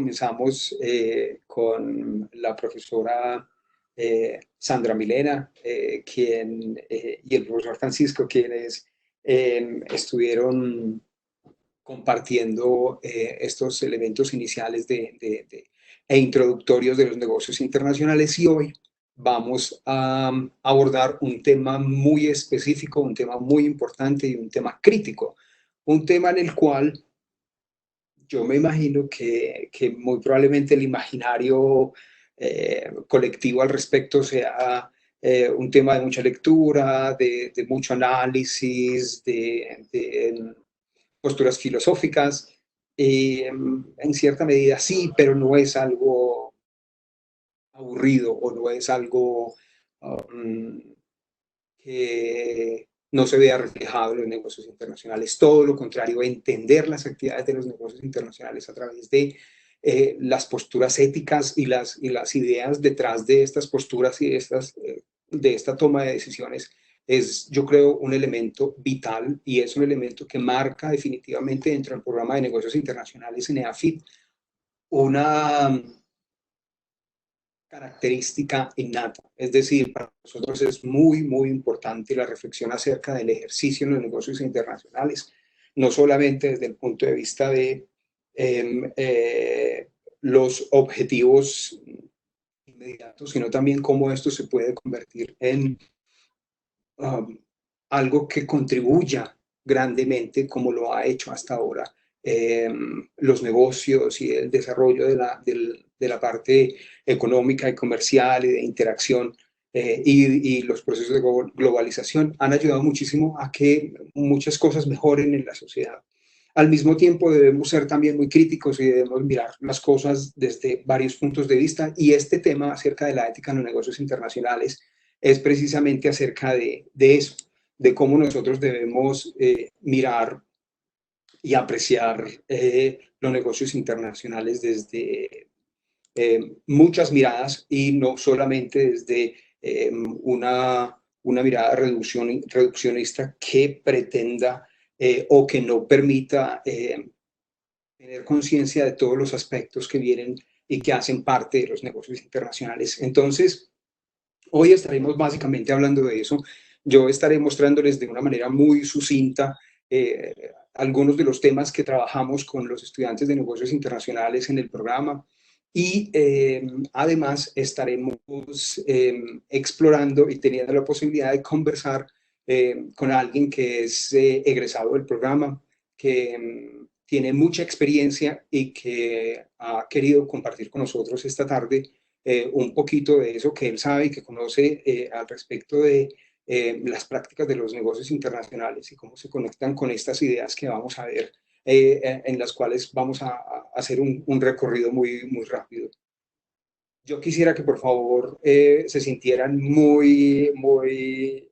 comenzamos con la profesora Sandra Milena, y el profesor Francisco, quienes estuvieron compartiendo estos elementos iniciales e introductorios de los negocios internacionales. Y hoy vamos a abordar un tema muy específico, un tema muy importante y un tema crítico, un tema en el cual yo me imagino que muy probablemente el imaginario colectivo al respecto sea un tema de mucha lectura, de mucho análisis, de posturas filosóficas. En cierta medida sí, pero no es algo aburrido o no es algo um, que no se vea reflejado en los negocios internacionales. Todo lo contrario, entender las actividades de los negocios internacionales a través de las posturas éticas y las ideas detrás de estas posturas y de esta toma de decisiones es, yo creo, un elemento vital y es un elemento que marca definitivamente dentro del programa de negocios internacionales en EAFIT una característica innata. Es decir, para nosotros es muy, muy importante la reflexión acerca del ejercicio en los negocios internacionales, no solamente desde el punto de vista de los objetivos inmediatos, sino también cómo esto se puede convertir en um, algo que contribuya grandemente, como lo ha hecho hasta ahora, los negocios y el desarrollo de la parte económica y comercial y de interacción y los procesos de globalización han ayudado muchísimo a que muchas cosas mejoren en la sociedad. Al mismo tiempo debemos ser también muy críticos y debemos mirar las cosas desde varios puntos de vista, y este tema acerca de la ética en los negocios internacionales es precisamente acerca de eso, de cómo nosotros debemos mirar y apreciar los negocios internacionales desde muchas miradas y no solamente desde una mirada reduccionista que pretenda o que no permita tener conciencia de todos los aspectos que vienen y que hacen parte de los negocios internacionales. Entonces, hoy estaremos básicamente hablando de eso. Yo estaré mostrándoles de una manera muy sucinta algunos de los temas que trabajamos con los estudiantes de negocios internacionales en el programa, y además estaremos explorando y teniendo la posibilidad de conversar con alguien que es egresado del programa, que tiene mucha experiencia y que ha querido compartir con nosotros esta tarde un poquito de eso que él sabe y que conoce al respecto de las prácticas de los negocios internacionales y cómo se conectan con estas ideas que vamos a ver, en las cuales vamos a hacer un recorrido muy, muy rápido. Yo quisiera que por favor se sintieran muy, muy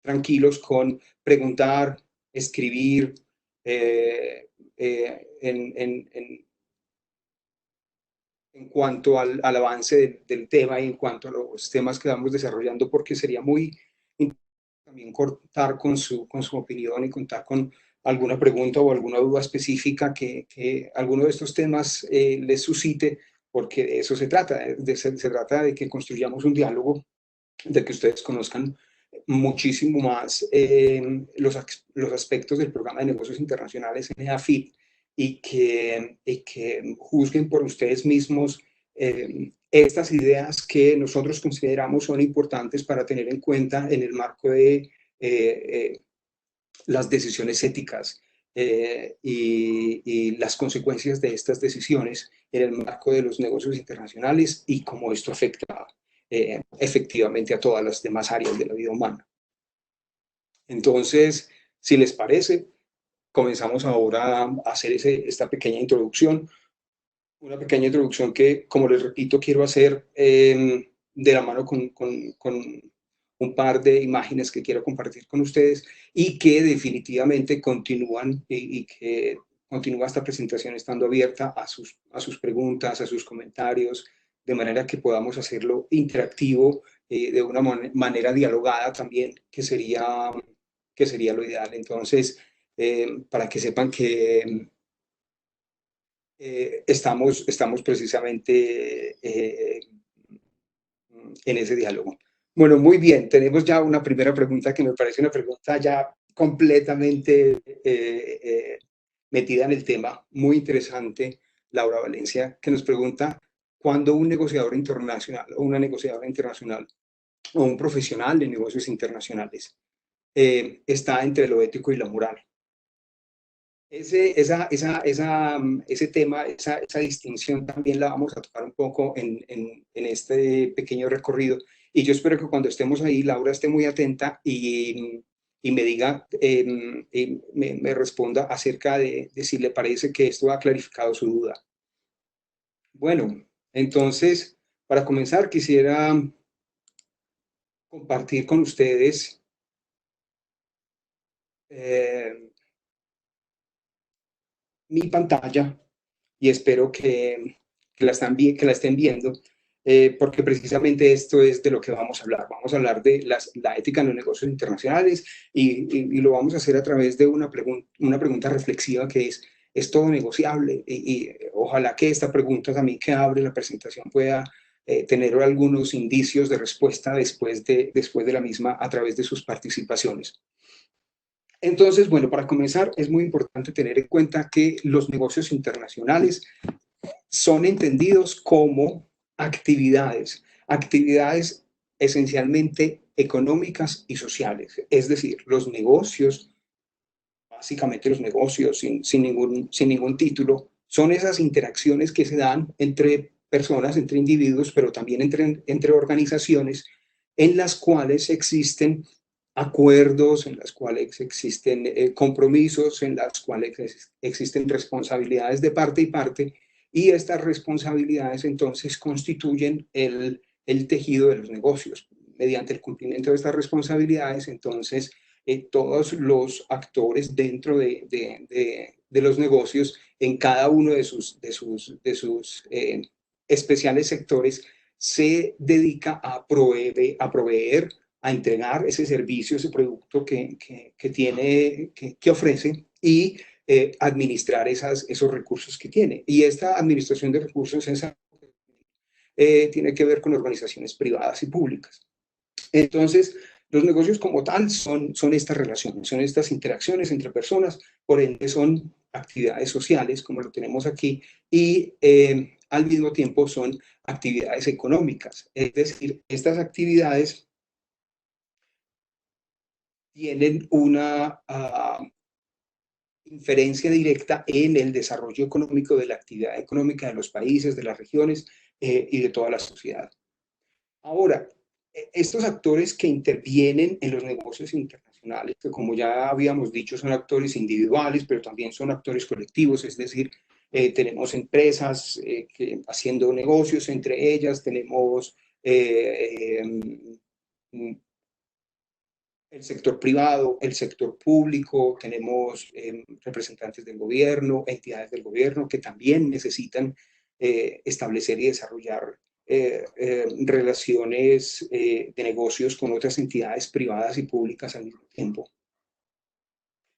tranquilos con preguntar, escribir en cuanto al avance del tema y en cuanto a los temas que vamos desarrollando, porque sería muy importante también contar con su opinión y contar con alguna pregunta o alguna duda específica que alguno de estos temas les suscite, porque de eso se trata. Se trata de que construyamos un diálogo, de que ustedes conozcan muchísimo más los aspectos del programa de negocios internacionales en EAFIT, y que juzguen por ustedes mismos estas ideas que nosotros consideramos son importantes para tener en cuenta en el marco de las decisiones éticas y las consecuencias de estas decisiones en el marco de los negocios internacionales y cómo esto afecta efectivamente a todas las demás áreas de la vida humana. Entonces, si les parece, comenzamos ahora a hacer esta pequeña introducción. Una pequeña introducción que, como les repito, quiero hacer de la mano con un par de imágenes que quiero compartir con ustedes y que definitivamente continúan y que continúa esta presentación estando abierta a sus preguntas, a sus comentarios, de manera que podamos hacerlo interactivo, de una manera dialogada también, que sería lo ideal. Entonces, para que sepan que estamos precisamente en ese diálogo. Bueno, muy bien, tenemos ya una primera pregunta que me parece una pregunta ya completamente metida en el tema, muy interesante, Laura Valencia, que nos pregunta, ¿cuándo un negociador internacional o una negociadora internacional o un profesional de negocios internacionales está entre lo ético y lo moral? Ese tema, esa distinción también la vamos a tocar un poco en este pequeño recorrido. Y yo espero que cuando estemos ahí, Laura esté muy atenta y me diga, me responda acerca de si le parece que esto ha clarificado su duda. Bueno, entonces, para comenzar, quisiera compartir con ustedes eh, mi pantalla y espero que la estén viendo, porque precisamente esto es de lo que vamos a hablar. Vamos a hablar de la ética en los negocios internacionales y lo vamos a hacer a través de una pregunta reflexiva que ¿es todo negociable? Y ojalá que esta pregunta también que abre la presentación pueda tener algunos indicios de respuesta después de la misma a través de sus participaciones. Entonces, bueno, para comenzar, es muy importante tener en cuenta que los negocios internacionales son entendidos como actividades esencialmente económicas y sociales. Es decir, los negocios, básicamente los negocios sin ningún título, son esas interacciones que se dan entre personas, entre individuos, pero también entre organizaciones en las cuales existen acuerdos, en las cuales existen compromisos, en las cuales existen responsabilidades de parte y parte, y estas responsabilidades entonces constituyen el tejido de los negocios. Mediante el cumplimiento de estas responsabilidades, entonces, todos los actores dentro de los negocios, en cada uno de sus especiales sectores, se dedica a proveer, a entregar ese servicio, ese producto que ofrece y administrar esos recursos que tiene. Y esta administración de recursos tiene que ver con organizaciones privadas y públicas. Entonces, los negocios como tal son estas relaciones, son estas interacciones entre personas, por ende son actividades sociales, como lo tenemos aquí, y al mismo tiempo son actividades económicas. Es decir, estas actividades tienen una inferencia directa en el desarrollo económico de la actividad económica de los países, de las regiones y de toda la sociedad. Ahora, estos actores que intervienen en los negocios internacionales, que como ya habíamos dicho son actores individuales, pero también son actores colectivos, es decir, tenemos empresas haciendo negocios entre ellas, tenemos el sector privado, el sector público, tenemos representantes del gobierno, entidades del gobierno que también necesitan establecer y desarrollar relaciones de negocios con otras entidades privadas y públicas al mismo tiempo.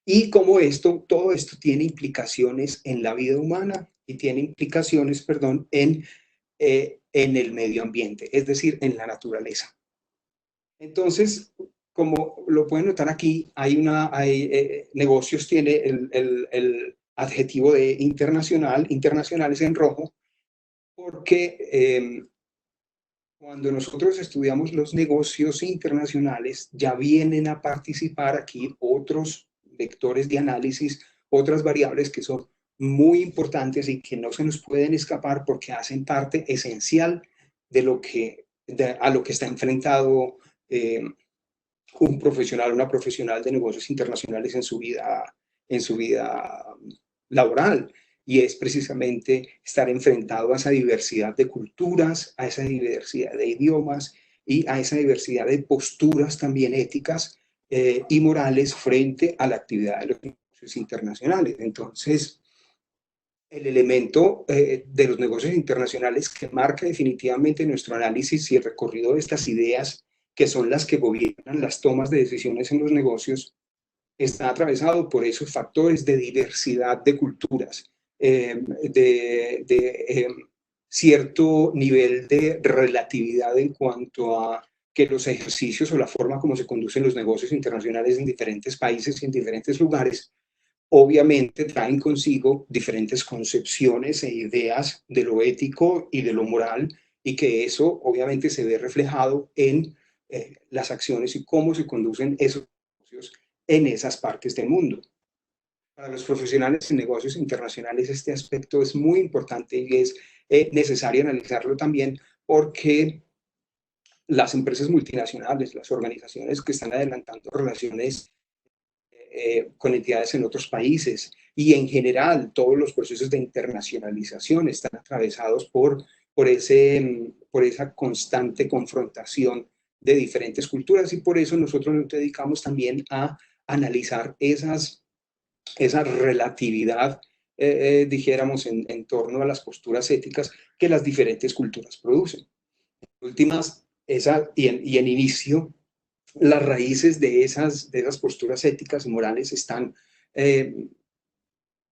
Y como todo esto tiene implicaciones en la vida humana y tiene implicaciones, perdón, en el medio ambiente, es decir, en la naturaleza. Entonces, como lo pueden notar aquí, negocios tiene el adjetivo de internacional es en rojo, porque cuando nosotros estudiamos los negocios internacionales, ya vienen a participar aquí otros vectores de análisis, otras variables que son muy importantes y que no se nos pueden escapar porque hacen parte esencial a lo que está enfrentado eh, un profesional, una profesional de negocios internacionales en su vida laboral. Y es precisamente estar enfrentado a esa diversidad de culturas, a esa diversidad de idiomas y a esa diversidad de posturas también éticas y morales frente a la actividad de los negocios internacionales. Entonces, el elemento de los negocios internacionales que marca definitivamente nuestro análisis y el recorrido de estas ideas que son las que gobiernan las tomas de decisiones en los negocios, está atravesado por esos factores de diversidad de culturas, cierto nivel de relatividad en cuanto a que los ejercicios o la forma como se conducen los negocios internacionales en diferentes países y en diferentes lugares, obviamente traen consigo diferentes concepciones e ideas de lo ético y de lo moral, y que eso obviamente se ve reflejado en las acciones y cómo se conducen esos negocios en esas partes del mundo. Para los profesionales en negocios internacionales este aspecto es muy importante y es necesario analizarlo también porque las empresas multinacionales, las organizaciones que están adelantando relaciones con entidades en otros países y en general todos los procesos de internacionalización están atravesados por esa constante confrontación de diferentes culturas, y por eso nosotros nos dedicamos también a analizar esa relatividad, dijéramos, en torno a las posturas éticas que las diferentes culturas producen. Últimas, en inicio, las raíces de esas posturas éticas y morales están eh,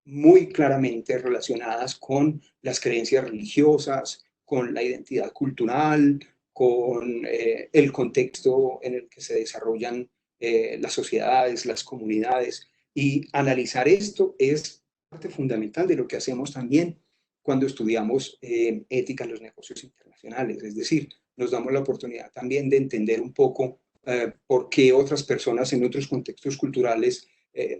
muy claramente relacionadas con las creencias religiosas, con la identidad cultural, con el contexto en el que se desarrollan las sociedades, las comunidades. Y analizar esto es parte fundamental de lo que hacemos también cuando estudiamos ética en los negocios internacionales. Es decir, nos damos la oportunidad también de entender un poco por qué otras personas en otros contextos culturales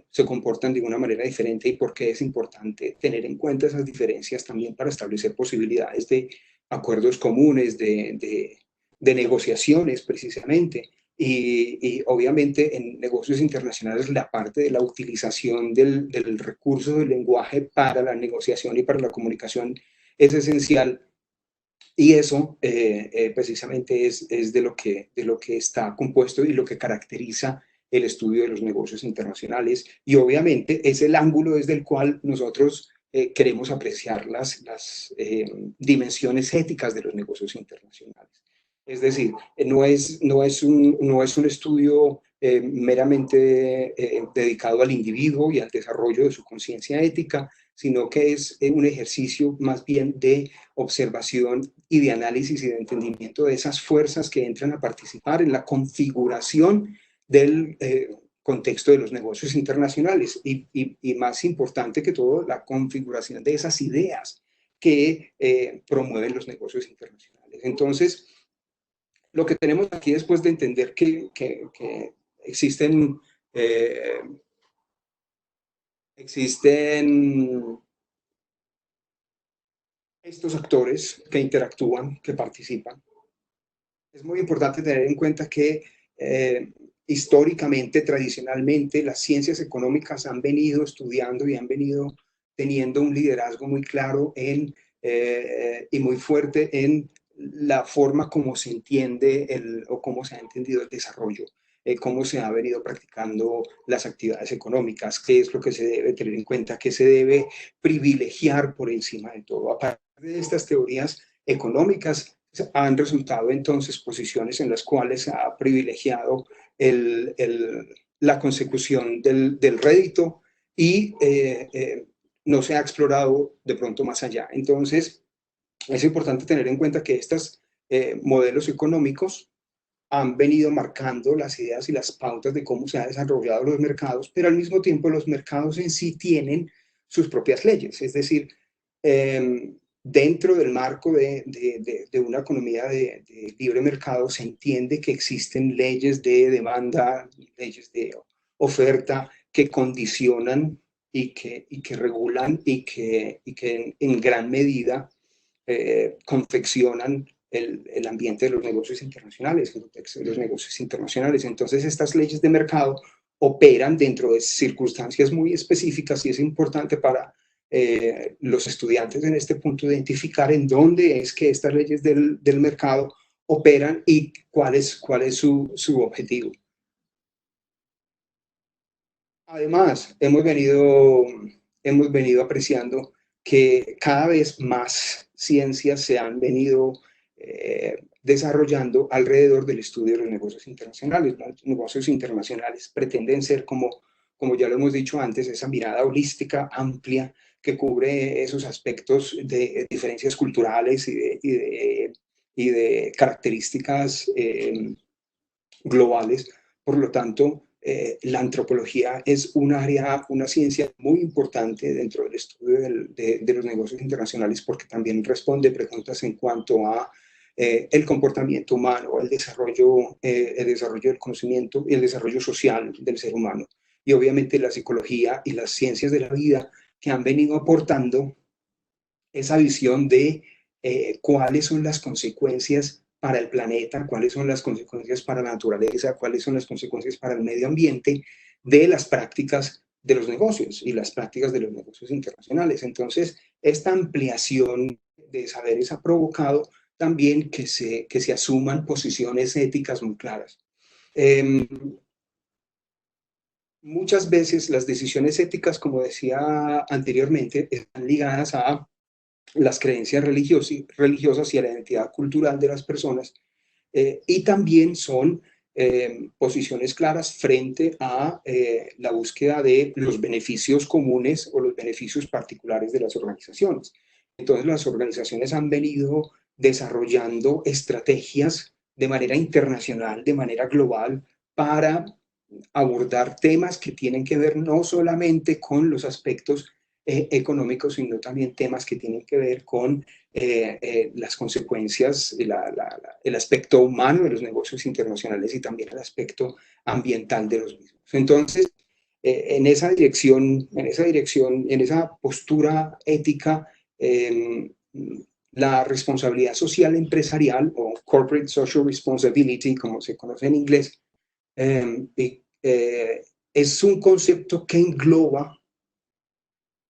se comportan de una manera diferente y por qué es importante tener en cuenta esas diferencias también para establecer posibilidades de acuerdos comunes, de negociaciones precisamente. Y, obviamente en negocios internacionales la parte de la utilización del recurso del lenguaje para la negociación y para la comunicación es esencial, y eso precisamente es de lo que está compuesto y lo que caracteriza el estudio de los negocios internacionales. Y obviamente es el ángulo desde el cual nosotros queremos apreciar las dimensiones éticas de los negocios internacionales. Es decir, no es un estudio meramente dedicado al individuo y al desarrollo de su conciencia ética, sino que es un ejercicio más bien de observación y de análisis y de entendimiento de esas fuerzas que entran a participar en la configuración del contexto de los negocios internacionales y más importante que todo, la configuración de esas ideas que promueven los negocios internacionales. Entonces, lo que tenemos aquí, después de entender que existen, eh, existen estos actores que interactúan, que participan, es muy importante tener en cuenta que históricamente, tradicionalmente, las ciencias económicas han venido estudiando y han venido teniendo un liderazgo muy claro y muy fuerte en la forma como se entiende o cómo se ha entendido el desarrollo, cómo se ha venido practicando las actividades económicas, qué es lo que se debe tener en cuenta, qué se debe privilegiar por encima de todo. A partir de estas teorías económicas han resultado entonces posiciones en las cuales se ha privilegiado la consecución del rédito y no se ha explorado de pronto más allá. Entonces, es importante tener en cuenta que estos modelos económicos han venido marcando las ideas y las pautas de cómo se han desarrollado los mercados, pero al mismo tiempo los mercados en sí tienen sus propias leyes, es decir, dentro del marco de una economía de libre mercado se entiende que existen leyes de demanda, leyes de oferta que condicionan y que regulan y que en gran medida confeccionan el ambiente de los negocios internacionales, el contexto de los negocios internacionales. Entonces, estas leyes de mercado operan dentro de circunstancias muy específicas y es importante para los estudiantes en este punto identificar en dónde es que estas leyes del mercado operan y cuál es su objetivo. Además, hemos venido apreciando que cada vez más ciencias se han venido desarrollando alrededor del estudio de los negocios internacionales. Los negocios internacionales pretenden ser, como ya lo hemos dicho antes, esa mirada holística, amplia que cubre esos aspectos de diferencias culturales y de características globales. Por lo tanto, la antropología es un área, una ciencia muy importante dentro del estudio de los negocios internacionales, porque también responde preguntas en cuanto a el comportamiento humano, el desarrollo del conocimiento y el desarrollo social del ser humano. Y obviamente la psicología y las ciencias de la vida que han venido aportando esa visión de cuáles son las consecuencias para el planeta, cuáles son las consecuencias para la naturaleza, cuáles son las consecuencias para el medio ambiente de las prácticas de los negocios y las prácticas de los negocios internacionales. Entonces, esta ampliación de saberes ha provocado también que se asuman posiciones éticas muy claras. Muchas veces las decisiones éticas, como decía anteriormente, están ligadas a las creencias religiosas y a la identidad cultural de las personas, y también son posiciones claras frente a la búsqueda de los beneficios comunes o los beneficios particulares de las organizaciones. Entonces, las organizaciones han venido desarrollando estrategias de manera internacional, de manera global, para abordar temas que tienen que ver no solamente con los aspectos económicos, sino también temas que tienen que ver con las consecuencias, el aspecto humano de los negocios internacionales y también el aspecto ambiental de los mismos. Entonces, en esa postura ética, la responsabilidad social empresarial o corporate social responsibility, como se conoce en inglés, eh, es un concepto que engloba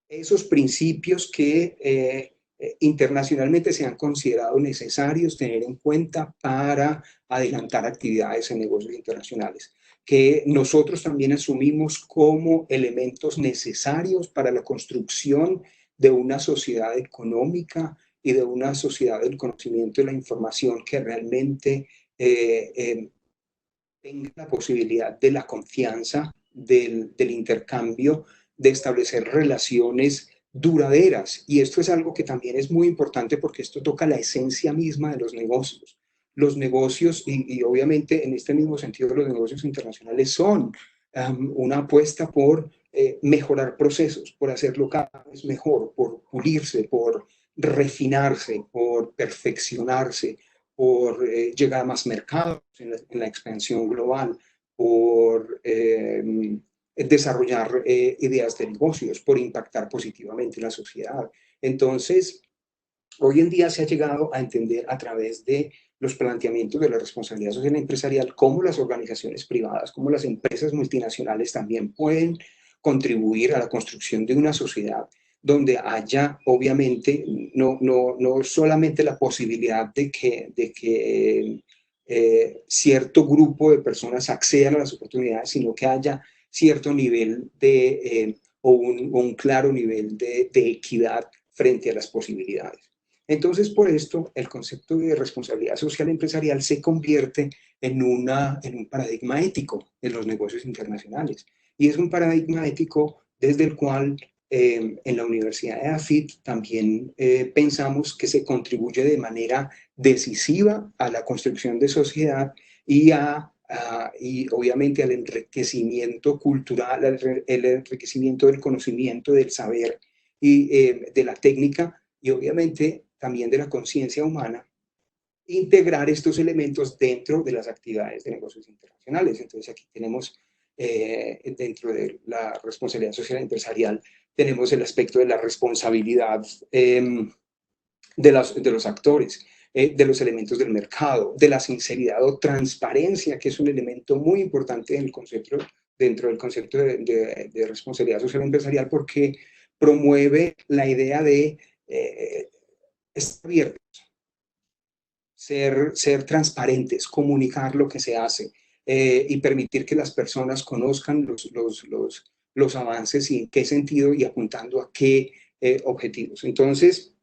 esos principios que internacionalmente se han considerado necesarios tener en cuenta para adelantar actividades en negocios internacionales, que nosotros también asumimos como elementos necesarios para la construcción de una sociedad económica y de una sociedad del conocimiento y la información que realmente tenga la posibilidad de la confianza, del intercambio, de establecer relaciones duraderas. Y esto es algo que también es muy importante porque esto toca la esencia misma de los negocios. Los negocios, y obviamente en este mismo sentido los negocios internacionales son una apuesta por mejorar procesos, por hacerlo cada vez mejor, por pulirse, por refinarse, por perfeccionarse, por llegar a más mercados en la expansión global, por desarrollar ideas de negocios, por impactar positivamente en la sociedad. Entonces, hoy en día se ha llegado a entender a través de los planteamientos de la responsabilidad social empresarial cómo las organizaciones privadas, cómo las empresas multinacionales también pueden contribuir a la construcción de una sociedad donde haya, obviamente, no solamente la posibilidad de que cierto grupo de personas accedan a las oportunidades, sino que haya cierto nivel o un claro nivel de equidad frente a las posibilidades. Entonces, por esto, el concepto de responsabilidad social empresarial se convierte en un paradigma ético en los negocios internacionales. Y es un paradigma ético desde el cual en la Universidad de AFIT también pensamos que se contribuye de manera decisiva a la construcción de sociedad y obviamente al enriquecimiento cultural, el enriquecimiento del conocimiento, del saber y de la técnica y obviamente también de la conciencia humana, integrar estos elementos dentro de las actividades de negocios internacionales. Entonces aquí tenemos, dentro de la responsabilidad social empresarial, tenemos el aspecto de la responsabilidad de los actores, de los elementos del mercado, de la sinceridad o transparencia, que es un elemento muy importante en el concepto, dentro del concepto de responsabilidad social empresarial, porque promueve la idea de estar abiertos, ser transparentes, comunicar lo que se hace y permitir que las personas conozcan los avances y en qué sentido y apuntando a qué objetivos. Entonces,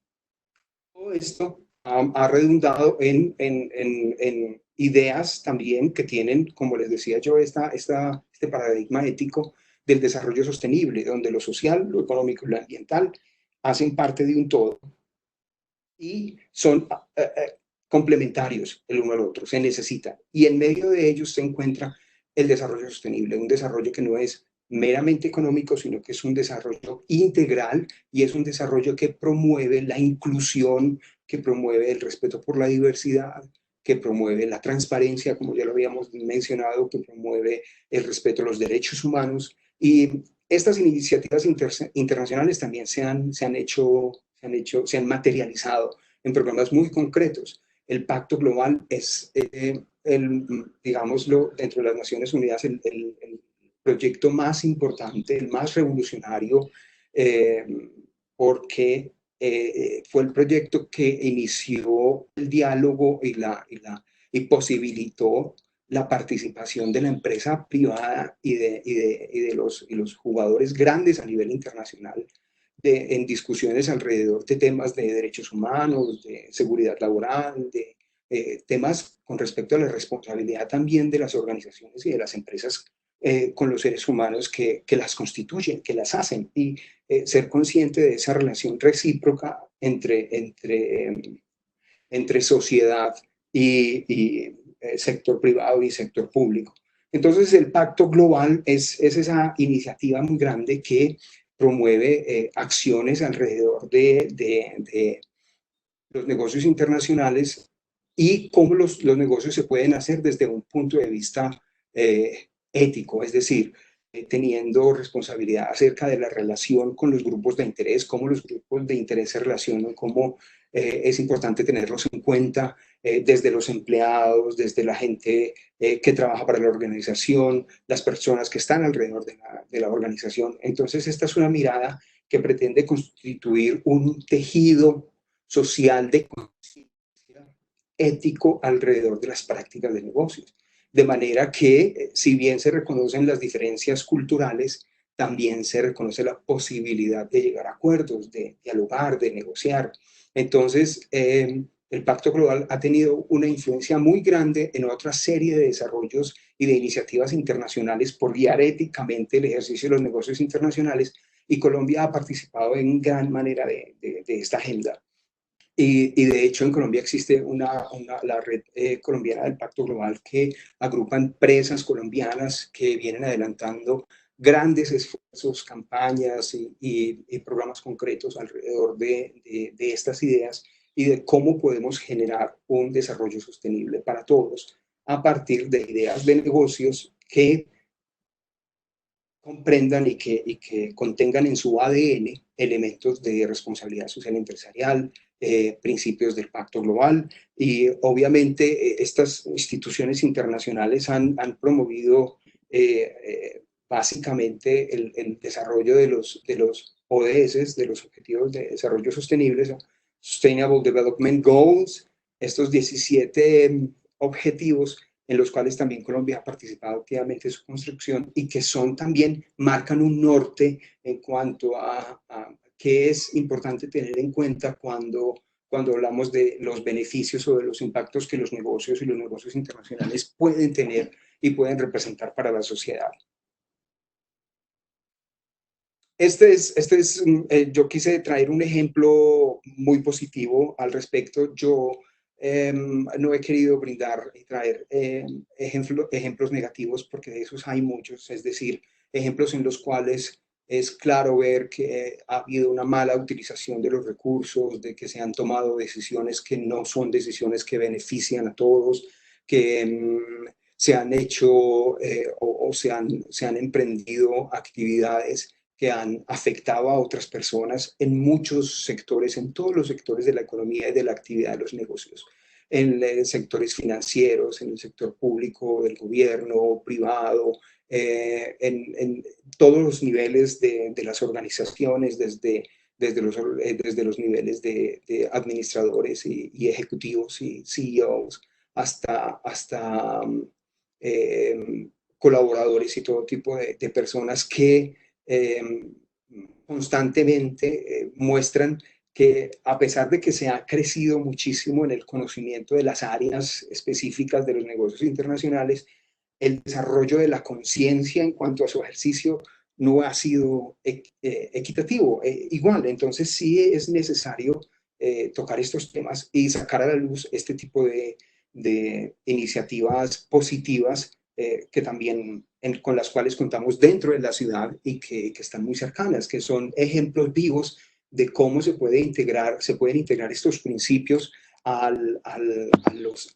todo esto ha redundado en ideas también que tienen, como les decía yo, este paradigma ético del desarrollo sostenible, donde lo social, lo económico y lo ambiental hacen parte de un todo y son complementarios el uno al otro, se necesitan. Y en medio de ellos se encuentra el desarrollo sostenible, un desarrollo que no es meramente económico, sino que es un desarrollo integral y es un desarrollo que promueve la inclusión, que promueve el respeto por la diversidad, que promueve la transparencia, como ya lo habíamos mencionado, que promueve el respeto a los derechos humanos. Y estas iniciativas internacionales también se han materializado en programas muy concretos. El Pacto Global es, digámoslo, dentro de las Naciones Unidas, el proyecto más importante, el más revolucionario, eh, porque fue el proyecto que inició el diálogo y posibilitó la participación de la empresa privada y los jugadores grandes a nivel internacional en discusiones alrededor de temas de derechos humanos, de seguridad laboral, de temas con respecto a la responsabilidad también de las organizaciones y de las empresas con los seres humanos que las constituyen, que las hacen, y ser consciente de esa relación recíproca entre sociedad y sector privado y sector público. Entonces, el Pacto Global es esa iniciativa muy grande que promueve acciones alrededor de los negocios internacionales y cómo los negocios se pueden hacer desde un punto de vista ético, es decir, teniendo responsabilidad acerca de la relación con los grupos de interés, cómo los grupos de interés se relacionan, cómo es importante tenerlos en cuenta desde los empleados, desde la gente que trabaja para la organización, las personas que están alrededor de la organización. Entonces, esta es una mirada que pretende constituir un tejido social de conciencia ético alrededor de las prácticas de negocios. De manera que, si bien se reconocen las diferencias culturales, también se reconoce la posibilidad de llegar a acuerdos, de dialogar, de negociar. Entonces, el Pacto Global ha tenido una influencia muy grande en otra serie de desarrollos y de iniciativas internacionales por guiar éticamente el ejercicio de los negocios internacionales, y Colombia ha participado en gran manera de esta agenda. Y de hecho en Colombia existe la red colombiana del Pacto Global, que agrupa empresas colombianas que vienen adelantando grandes esfuerzos, campañas y programas concretos alrededor de estas ideas y de cómo podemos generar un desarrollo sostenible para todos a partir de ideas de negocios que comprendan y que contengan en su ADN elementos de responsabilidad social empresarial, principios del Pacto Global, y obviamente estas instituciones internacionales han promovido básicamente el desarrollo de los ODS, de los Objetivos de Desarrollo Sostenibles, Sustainable Development Goals, estos 17 objetivos en los cuales también Colombia ha participado activamente en su construcción y que también marcan un norte en cuanto a qué es importante tener en cuenta cuando hablamos de los beneficios o de los impactos que los negocios y los negocios internacionales pueden tener y pueden representar para la sociedad. Yo quise traer un ejemplo muy positivo al respecto. Yo no he querido brindar y traer ejemplos negativos, porque de esos hay muchos, es decir, ejemplos en los cuales es claro ver que ha habido una mala utilización de los recursos, de que se han tomado decisiones que no son decisiones que benefician a todos, que se han hecho o se han emprendido actividades que han afectado a otras personas en muchos sectores, en todos los sectores de la economía y de la actividad de los negocios, en sectores financieros, en el sector público, del gobierno, privado, en todos los niveles de las organizaciones, desde los niveles de administradores y ejecutivos y CEOs hasta colaboradores y todo tipo de personas que eh, constantemente muestran que, a pesar de que se ha crecido muchísimo en el conocimiento de las áreas específicas de los negocios internacionales, el desarrollo de la conciencia en cuanto a su ejercicio no ha sido equitativo. Igual, entonces sí es necesario tocar estos temas y sacar a la luz este tipo de iniciativas positivas que también con las cuales contamos dentro de la ciudad y que están muy cercanas, que son ejemplos vivos de cómo se pueden integrar estos principios a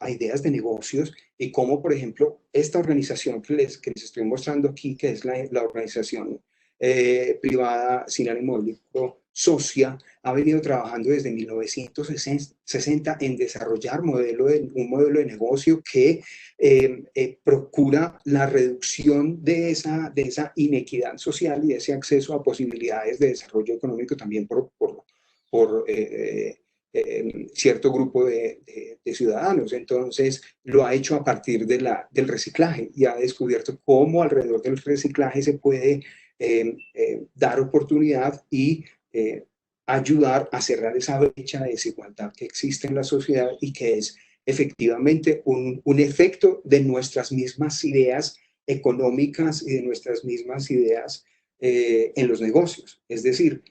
ideas de negocios y cómo, por ejemplo, esta organización que les estoy mostrando aquí, que es la organización privada sin ánimo de lucro, Socia, ha venido trabajando desde 1960 en desarrollar un modelo de negocio que procura la reducción de esa inequidad social y de ese acceso a posibilidades de desarrollo económico también por cierto grupo de ciudadanos. Entonces, lo ha hecho a partir del reciclaje y ha descubierto cómo alrededor del reciclaje se puede dar oportunidad y ayudar a cerrar esa brecha de desigualdad que existe en la sociedad y que es efectivamente un efecto de nuestras mismas ideas económicas y de nuestras mismas ideas en los negocios. Es decir,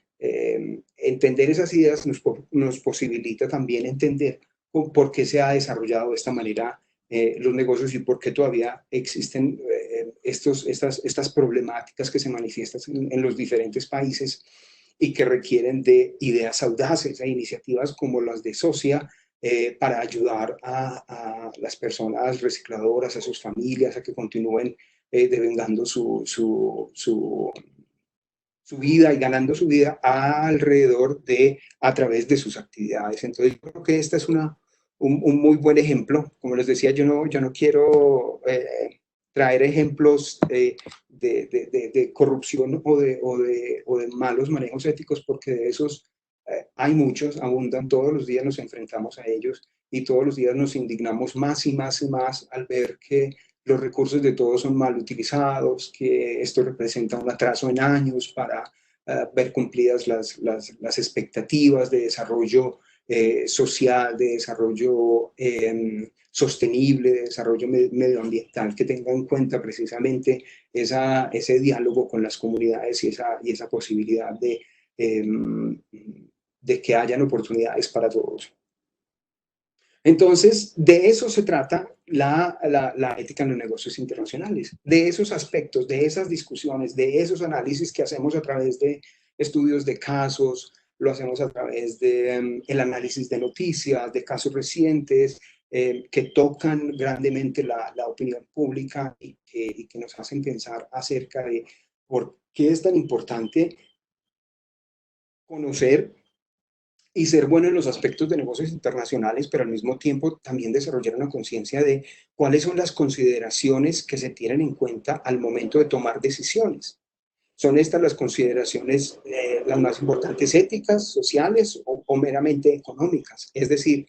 entender esas ideas nos posibilita también entender por qué se ha desarrollado de esta manera los negocios y por qué todavía existen estas problemáticas que se manifiestan en los diferentes países y que requieren de ideas audaces e iniciativas como las de Socia para ayudar a las personas recicladoras, a sus familias, a que continúen devengando su vida y ganando su vida a través de sus actividades. Entonces, yo creo que esta es un muy buen ejemplo. Como les decía, yo no quiero traer ejemplos de corrupción o de malos manejos éticos, porque de esos hay muchos, abundan, todos los días nos enfrentamos a ellos y todos los días nos indignamos más y más y más al ver que los recursos de todos son mal utilizados, que esto representa un atraso en años para ver cumplidas las expectativas de desarrollo social, de desarrollo sostenible, de desarrollo medioambiental, que tenga en cuenta precisamente ese diálogo con las comunidades y esa posibilidad de que hayan oportunidades para todos. Entonces, de eso se trata la ética en los negocios internacionales, de esos aspectos, de esas discusiones, de esos análisis que hacemos a través de estudios de casos, lo hacemos a través de el análisis de noticias, de casos recientes, que tocan grandemente la opinión pública y que nos hacen pensar acerca de por qué es tan importante conocer y ser bueno en los aspectos de negocios internacionales, pero al mismo tiempo también desarrollar una conciencia de cuáles son las consideraciones que se tienen en cuenta al momento de tomar decisiones. ¿Son estas las consideraciones las más importantes éticas, sociales o meramente económicas? Es decir,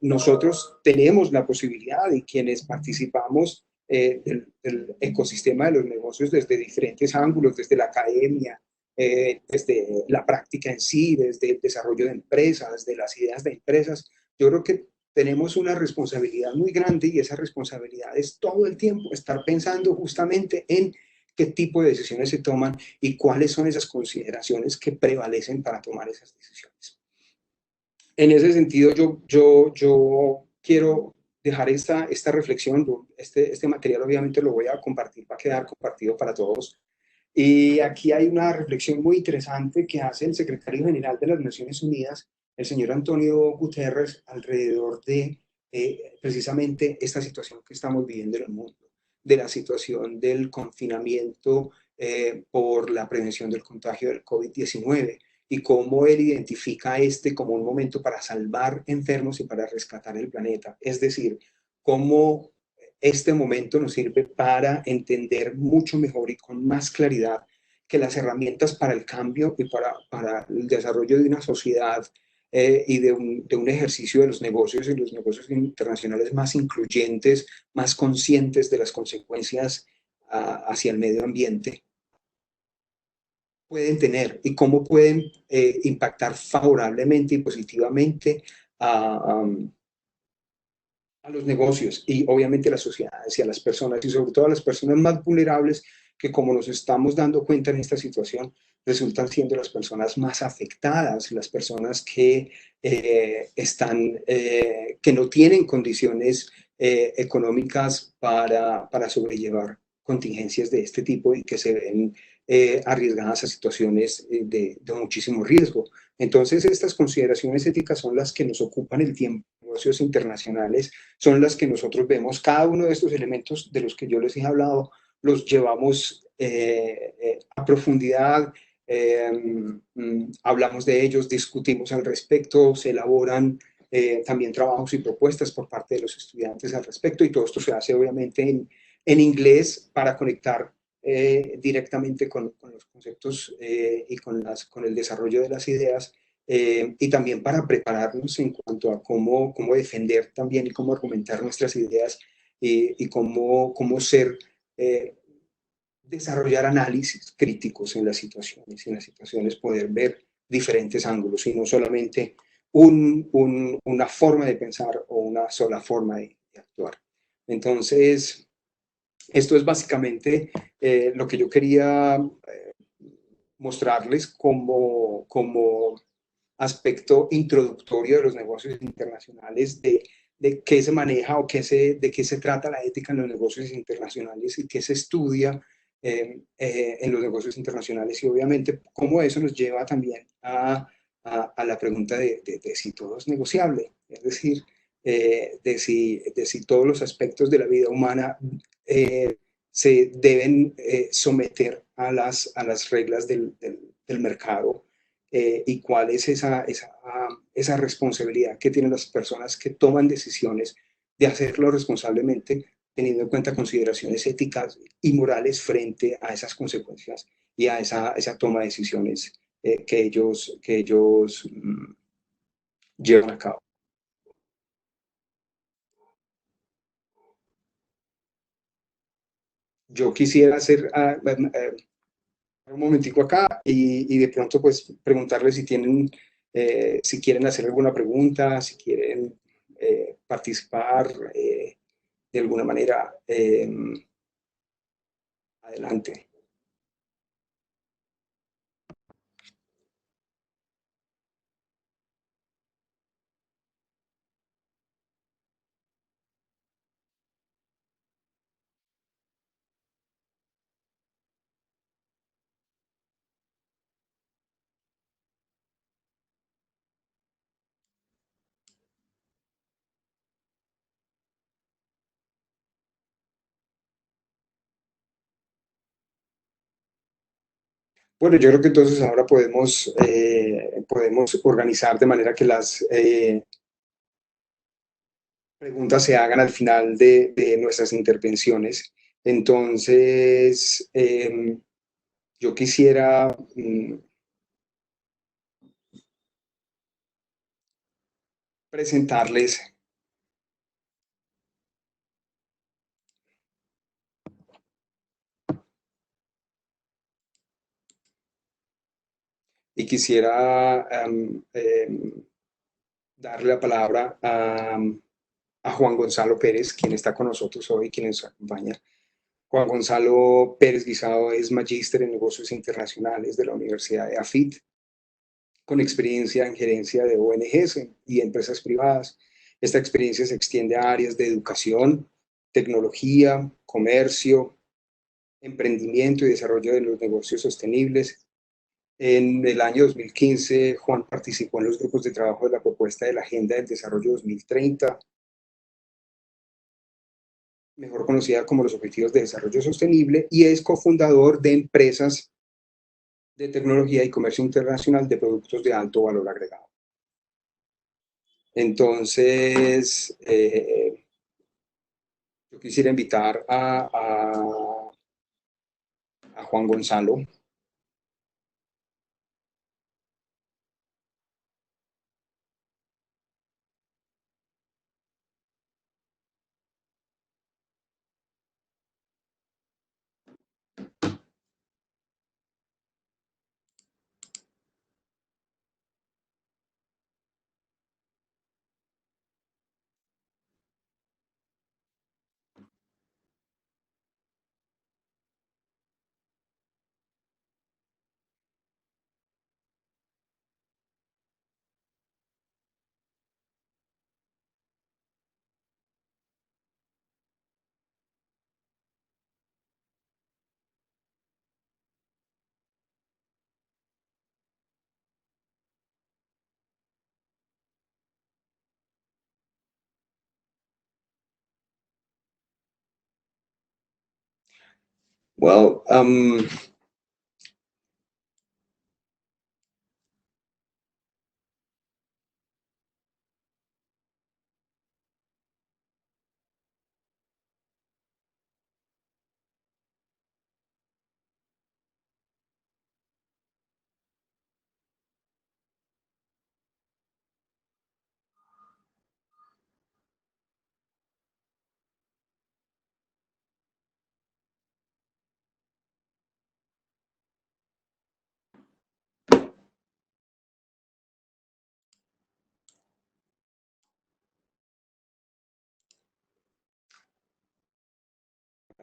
nosotros tenemos la posibilidad y quienes participamos del ecosistema de los negocios desde diferentes ángulos, desde la academia, desde la práctica en sí, desde el desarrollo de empresas, de las ideas de empresas. Yo creo que tenemos una responsabilidad muy grande y esa responsabilidad es todo el tiempo estar pensando justamente en qué tipo de decisiones se toman y cuáles son esas consideraciones que prevalecen para tomar esas decisiones. En ese sentido, yo quiero dejar esta reflexión, este material obviamente lo voy a compartir, va a quedar compartido para todos. Y aquí hay una reflexión muy interesante que hace el secretario general de las Naciones Unidas, el señor Antonio Guterres, alrededor de precisamente esta situación que estamos viviendo en el mundo, de la situación del confinamiento por la prevención del contagio del COVID-19 y cómo él identifica como un momento para salvar enfermos y para rescatar el planeta. Es decir, cómo este momento nos sirve para entender mucho mejor y con más claridad que las herramientas para el cambio y para el desarrollo de una sociedad y de un ejercicio de los negocios y los negocios internacionales más incluyentes, más conscientes de las consecuencias hacia el medio ambiente, pueden tener y cómo pueden impactar favorablemente y positivamente a los negocios y obviamente a las sociedades y a las personas y sobre todo a las personas más vulnerables que como nos estamos dando cuenta en esta situación, resultan siendo las personas más afectadas, las personas que que no tienen condiciones económicas para sobrellevar contingencias de este tipo y que se ven arriesgadas a situaciones de muchísimo riesgo. Entonces, estas consideraciones éticas son las que nos ocupan el tiempo. Negocios internacionales son las que nosotros vemos. Cada uno de estos elementos de los que yo les he hablado los llevamos a profundidad, hablamos de ellos, discutimos al respecto, se elaboran también trabajos y propuestas por parte de los estudiantes al respecto, y todo esto se hace obviamente en inglés para conectar directamente con los conceptos y con el desarrollo de las ideas, y también para prepararnos en cuanto a cómo defender también y cómo argumentar nuestras ideas, y cómo ser, desarrollar análisis críticos en las situaciones poder ver diferentes ángulos y no solamente una forma de pensar o una sola forma de actuar. Entonces, esto es básicamente lo que yo quería mostrarles como aspecto introductorio de los negocios internacionales, de qué se maneja o de qué se trata la ética en los negocios internacionales y qué se estudia en los negocios internacionales, y obviamente cómo eso nos lleva también a la pregunta de si todo es negociable, es decir, de si todos los aspectos de la vida humana se deben someter a las reglas del mercado, y cuál es esa responsabilidad que tienen las personas que toman decisiones de hacerlo responsablemente, teniendo en cuenta consideraciones éticas y morales frente a esas consecuencias y a esa toma de decisiones que ellos llevan a cabo. Yo quisiera hacer un momentico acá y de pronto pues preguntarles si tienen, si quieren hacer alguna pregunta, si quieren participar de alguna manera. Adelante. Bueno, yo creo que entonces ahora podemos organizar de manera que las preguntas se hagan al final de nuestras intervenciones. Entonces, yo quisiera presentarles y quisiera darle la palabra a Juan Gonzalo Pérez, quien está con nosotros hoy, quien nos acompaña. Juan Gonzalo Pérez Guisado es magíster en negocios internacionales de la Universidad de AFIT, con experiencia en gerencia de ONGs y empresas privadas. Esta experiencia se extiende a áreas de educación, tecnología, comercio, emprendimiento y desarrollo de los negocios sostenibles. En el año 2015, Juan participó en los grupos de trabajo de la propuesta de la Agenda del Desarrollo 2030, mejor conocida como los Objetivos de Desarrollo Sostenible, y es cofundador de empresas de tecnología y comercio internacional de productos de alto valor agregado. Entonces, yo quisiera invitar a Juan Gonzalo. Well,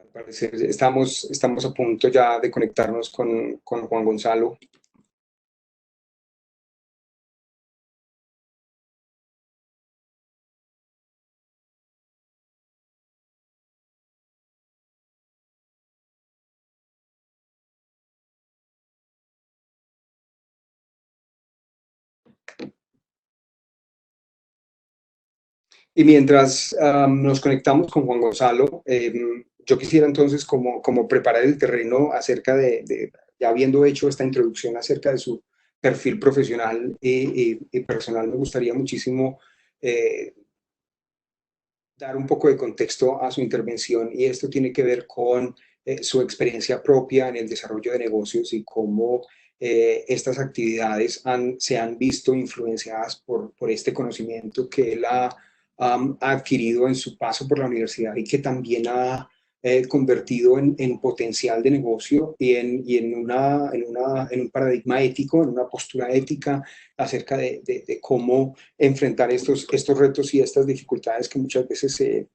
al parecer estamos a punto ya de conectarnos con Juan Gonzalo. Y mientras nos conectamos con Juan Gonzalo, yo quisiera entonces como preparar el terreno acerca ya habiendo hecho esta introducción acerca de su perfil profesional y personal, me gustaría muchísimo eh, dar un poco de contexto a su intervención y esto tiene que ver con su experiencia propia en el desarrollo de negocios y cómo estas actividades se han visto influenciadas por este conocimiento que él ha adquirido en su paso por la universidad y que también ha convertido en potencial de negocio en un paradigma ético, en una postura ética acerca de cómo enfrentar estos retos y estas dificultades que muchas veces se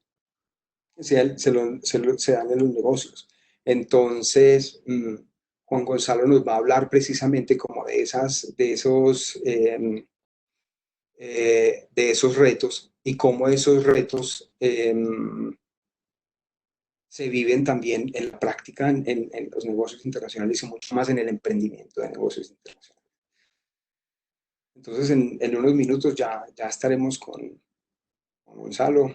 dan en los negocios. Entonces, Juan Gonzalo nos va a hablar precisamente como de esos retos y cómo esos retos se viven también en la práctica en los negocios internacionales y mucho más en el emprendimiento de negocios internacionales. Entonces, en unos minutos ya estaremos con Gonzalo.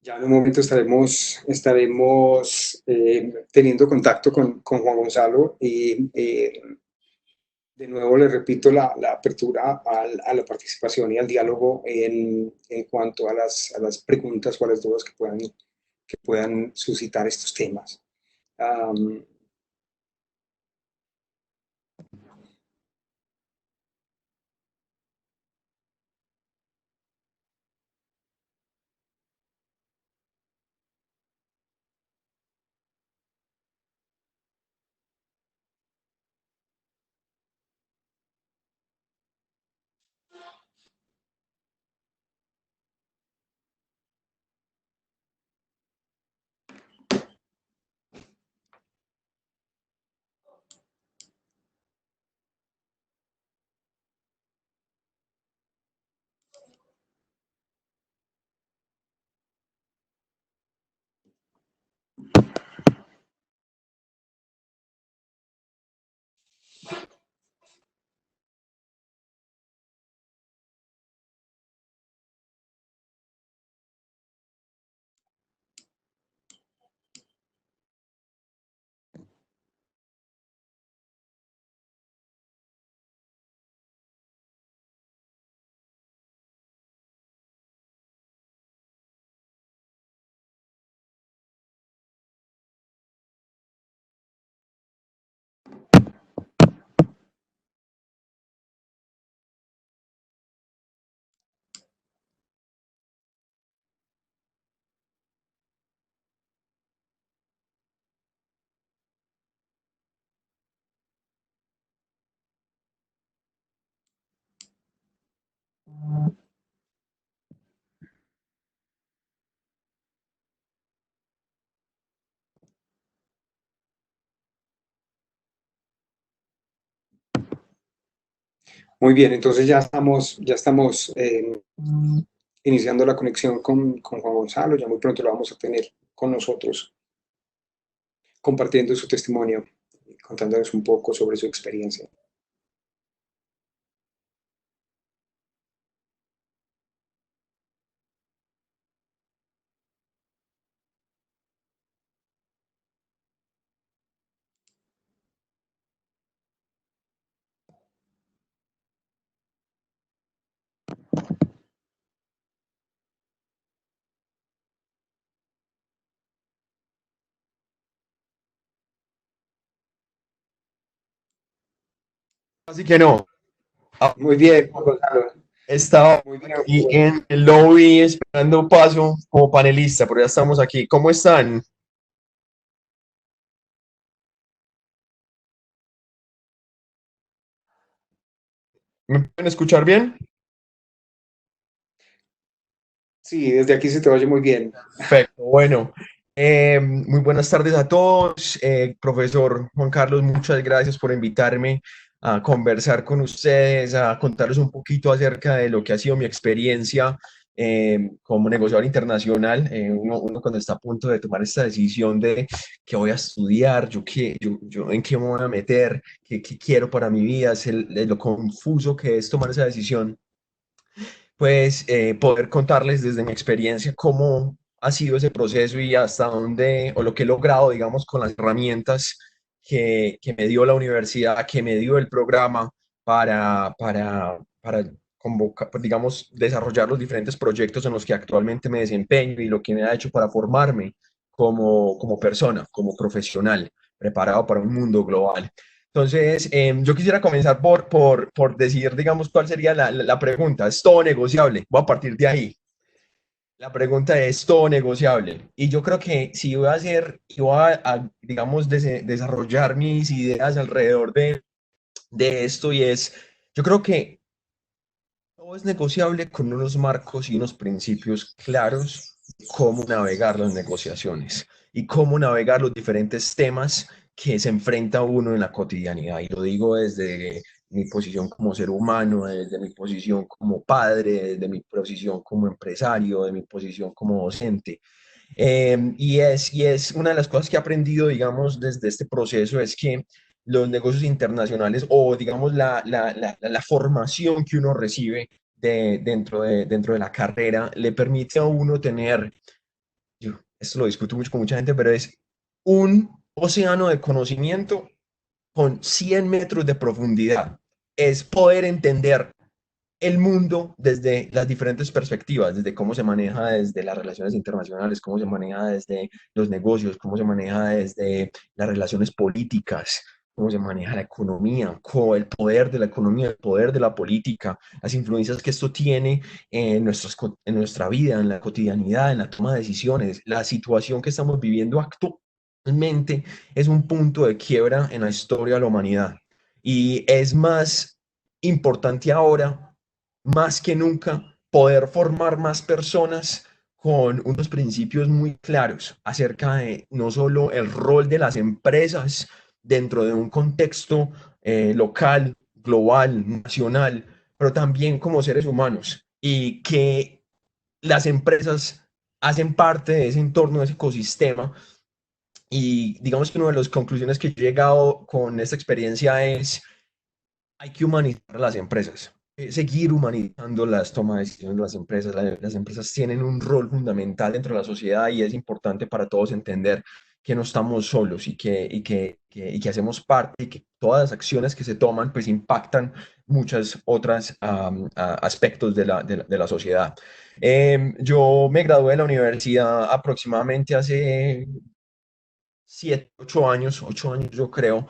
Ya en un momento estaremos teniendo contacto con Juan Gonzalo y de nuevo le repito la apertura a la participación y al diálogo en cuanto a las preguntas o a las dudas que puedan suscitar estos temas. Um, Muy bien, entonces ya estamos iniciando la conexión con Juan Gonzalo. Ya muy pronto lo vamos a tener con nosotros, compartiendo su testimonio y contándonos un poco sobre su experiencia. Así que no, ah, Muy bien, Juan Gonzalo. estaba Muy bien. aquí en el lobby esperando paso como panelista, pero ya estamos aquí. ¿Cómo están? ¿Me pueden escuchar bien? Sí, desde aquí se te oye muy bien. Perfecto, bueno. Muy buenas tardes a todos. Profesor Juan Carlos, muchas gracias por invitarme a conversar con ustedes, a contarles un poquito acerca de lo que ha sido mi experiencia como negociador internacional. Uno cuando está a punto de tomar esta decisión de qué voy a estudiar, yo en qué me voy a meter, qué quiero para mi vida, lo confuso que es tomar esa decisión pues poder contarles desde mi experiencia cómo ha sido ese proceso y hasta dónde, o lo que he logrado, digamos, con las herramientas que me dio la universidad, que me dio el programa para convocar, pues, digamos, desarrollar los diferentes proyectos en los que actualmente me desempeño y lo que me ha hecho para formarme como persona, como profesional, preparado para un mundo global. Entonces, yo quisiera comenzar por decir, digamos, cuál sería la pregunta. ¿Es todo negociable? Voy a partir de ahí. La pregunta es todo negociable. Y yo creo que si voy a hacer, y voy digamos, desarrollar mis ideas alrededor de esto, y es, yo creo que todo es negociable con unos marcos y unos principios claros de cómo navegar las negociaciones y cómo navegar los diferentes temas que se enfrenta uno en la cotidianidad. Y lo digo desde mi posición como ser humano, desde mi posición como padre, desde mi posición como empresario, de mi posición como docente. Y es una de las cosas que he aprendido, digamos, desde este proceso, es que los negocios internacionales o, digamos, la formación que uno recibe dentro de la carrera le permite a uno tener, yo esto lo discuto mucho con mucha gente, pero es un océano de conocimiento con 100 metros de profundidad. Es poder entender el mundo desde las diferentes perspectivas, desde cómo se maneja desde las relaciones internacionales, cómo se maneja desde los negocios, cómo se maneja desde las relaciones políticas, cómo se maneja la economía, el poder de la economía, el poder de la política, las influencias que esto tiene en nuestra vida, en la cotidianidad, en la toma de decisiones. La situación que estamos viviendo actualmente es un punto de quiebra en la historia de la humanidad y es más importante ahora más que nunca poder formar más personas con unos principios muy claros acerca de no solo el rol de las empresas dentro de un contexto local, global, nacional, pero también como seres humanos y que las empresas hacen parte de ese entorno, de ese ecosistema. Y digamos que una de las conclusiones que yo he llegado con esta experiencia es hay que humanizar las empresas, seguir humanizando las tomas de decisiones de las empresas. Las empresas tienen un rol fundamental dentro de la sociedad y es importante para todos entender que no estamos solos y que hacemos parte y que todas las acciones que se toman pues impactan muchas otras aspectos de la sociedad. Yo me gradué de la universidad aproximadamente hace 7, 8 años, 8 años yo creo,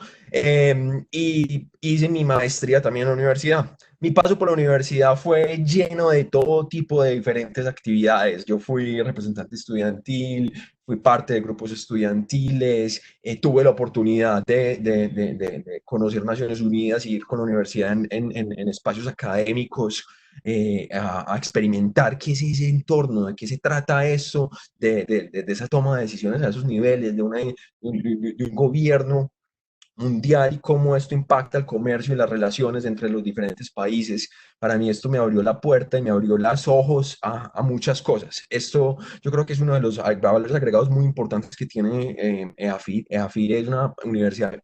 y hice mi maestría también en la universidad. Mi paso por la universidad fue lleno de todo tipo de diferentes actividades. Yo fui representante estudiantil, fui parte de grupos estudiantiles, tuve la oportunidad de conocer Naciones Unidas y ir con la universidad en espacios académicos. A experimentar qué es ese entorno, de qué se trata eso, de esa toma de decisiones a esos niveles, de un gobierno mundial y cómo esto impacta el comercio y las relaciones entre los diferentes países. Para mí esto me abrió la puerta y me abrió los ojos a muchas cosas. Esto yo creo que es uno de los valores agregados muy importantes que tiene EAFIT. EAFIT es una universidad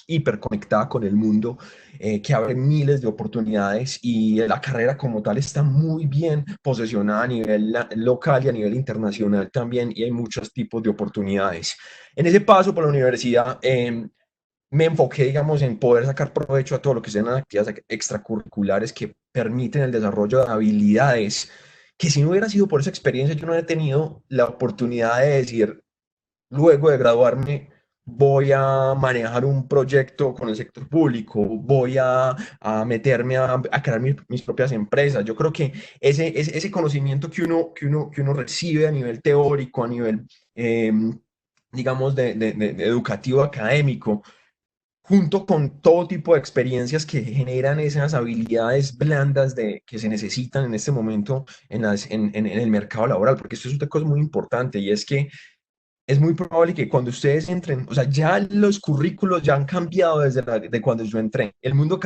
hiperconectada con el mundo, que abre miles de oportunidades y la carrera como tal está muy bien posicionada a nivel local y a nivel internacional también, y hay muchos tipos de oportunidades. En ese paso por la universidad, me enfoqué, digamos, en poder sacar provecho a todo lo que sean actividades extracurriculares que permiten el desarrollo de habilidades que si no hubiera sido por esa experiencia yo no he tenido la oportunidad de decir, luego de graduarme, voy a manejar un proyecto con el sector público, voy a meterme a crear mis propias empresas. Yo creo que ese conocimiento que uno recibe a nivel teórico, a nivel, eh, digamos, de educativo académico, junto con todo tipo de experiencias que generan esas habilidades blandas que se necesitan en este momento en el mercado laboral, porque esto es otra cosa muy importante y es que es muy probable que cuando ustedes entren, o sea, ya los currículos ya han cambiado de cuando yo entré. El mundo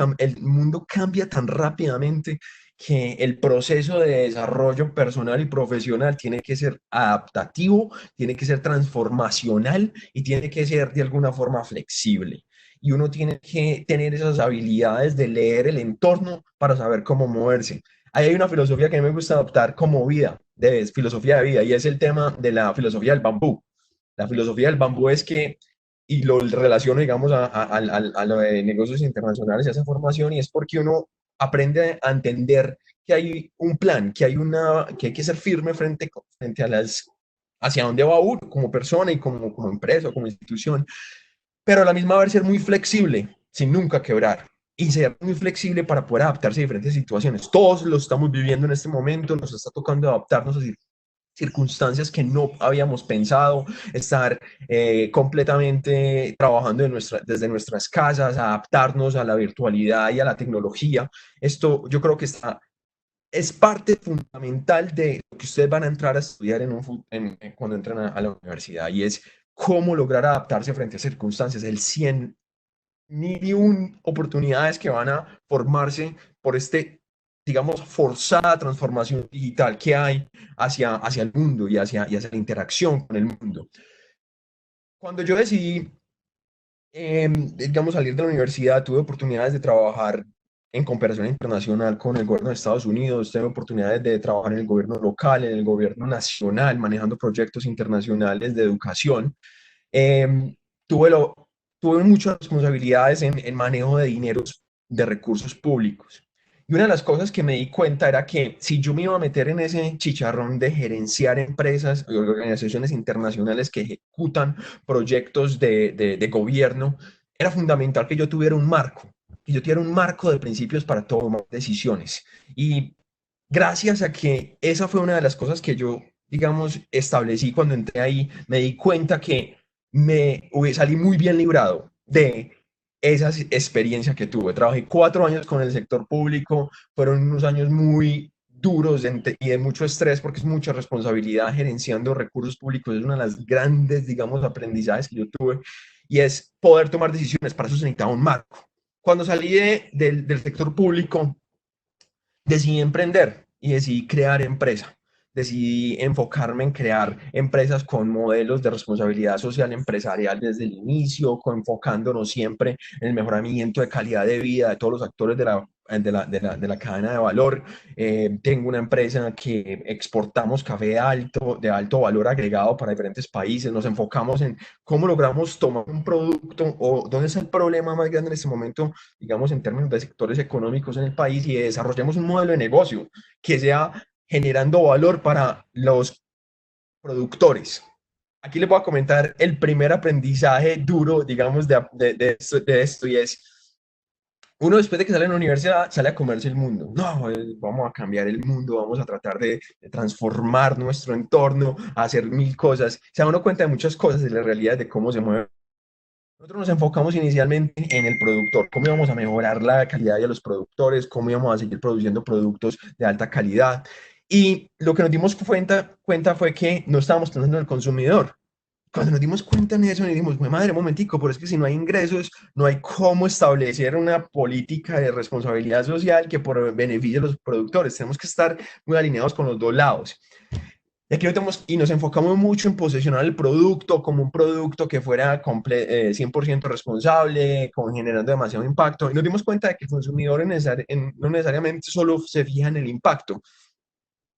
cambia tan rápidamente que el proceso de desarrollo personal y profesional tiene que ser adaptativo, tiene que ser transformacional y tiene que ser de alguna forma flexible. Y uno tiene que tener esas habilidades de leer el entorno para saber cómo moverse. Ahí hay una filosofía que a mí me gusta adoptar como vida, de filosofía de vida, y es el tema de la filosofía del bambú. La filosofía del bambú es que, y lo relaciono, digamos, a lo de negocios internacionales, a esa formación, y es porque uno aprende a entender que hay un plan, que hay que ser firme frente hacia dónde va uno como persona y como empresa o como institución, pero a la misma vez ser muy flexible, sin nunca quebrar. Y ser muy flexible para poder adaptarse a diferentes situaciones. Todos lo estamos viviendo en este momento, nos está tocando adaptarnos a circunstancias que no habíamos pensado, estar completamente trabajando desde nuestras casas, adaptarnos a la virtualidad y a la tecnología. Esto yo creo que es parte fundamental de lo que ustedes van a entrar a estudiar cuando entran a la universidad, y es cómo lograr adaptarse frente a circunstancias, el 100 mil y un oportunidades que van a formarse por digamos, forzada transformación digital que hay hacia el mundo y hacia la interacción con el mundo. Cuando yo decidí, digamos, salir de la universidad, tuve oportunidades de trabajar en cooperación internacional con el gobierno de Estados Unidos, tuve oportunidades de trabajar en el gobierno local, en el gobierno nacional, manejando proyectos internacionales de educación. Eh, tuve, lo, tuve muchas responsabilidades en manejo de dineros, de recursos públicos. Y una de las cosas que me di cuenta era que si yo me iba a meter en ese chicharrón de gerenciar empresas y organizaciones internacionales que ejecutan proyectos de gobierno, era fundamental que yo tuviera un marco de principios para tomar decisiones. Y gracias a que esa fue una de las cosas que yo, digamos, establecí cuando entré ahí, me di cuenta que salí muy bien librado de esa experiencia que tuve. Trabajé 4 años con el sector público, fueron unos años muy duros y de mucho estrés porque es mucha responsabilidad gerenciando recursos públicos. Es una de las grandes, digamos, aprendizajes que yo tuve, y es poder tomar decisiones. Para eso se necesitaba un marco. Cuando salí del sector público, decidí emprender y decidí crear empresa. Decidí enfocarme en crear empresas con modelos de responsabilidad social empresarial desde el inicio, enfocándonos siempre en el mejoramiento de calidad de vida de todos los actores de la cadena de valor. Tengo una empresa que exportamos café de alto valor agregado para diferentes países. Nos enfocamos en cómo logramos tomar un producto o dónde es el problema más grande en este momento, digamos, en términos de sectores económicos en el país, y desarrollemos un modelo de negocio que sea generando valor para los productores. Aquí les voy a comentar el primer aprendizaje duro, digamos, de esto, y es, uno después de que sale de la universidad, sale a comerse el mundo. No, vamos a cambiar el mundo, vamos a tratar de transformar nuestro entorno, a hacer mil cosas. Se da uno cuenta de muchas cosas, de la realidad, de cómo se mueve. Nosotros nos enfocamos inicialmente en el productor, cómo íbamos a mejorar la calidad de los productores, cómo íbamos a seguir produciendo productos de alta calidad. Y lo que nos dimos cuenta fue que no estábamos pensando en el consumidor, cuando nos dimos cuenta en eso, nos dijimos, madre, un momentico, pero es que si no hay ingresos, no hay cómo establecer una política de responsabilidad social que por beneficio de los productores. Tenemos que estar muy alineados con los dos lados. Y aquí y nos enfocamos mucho en posicionar el producto como un producto que fuera 100% responsable, con generando demasiado impacto. Y nos dimos cuenta de que el consumidor no necesariamente solo se fija en el impacto,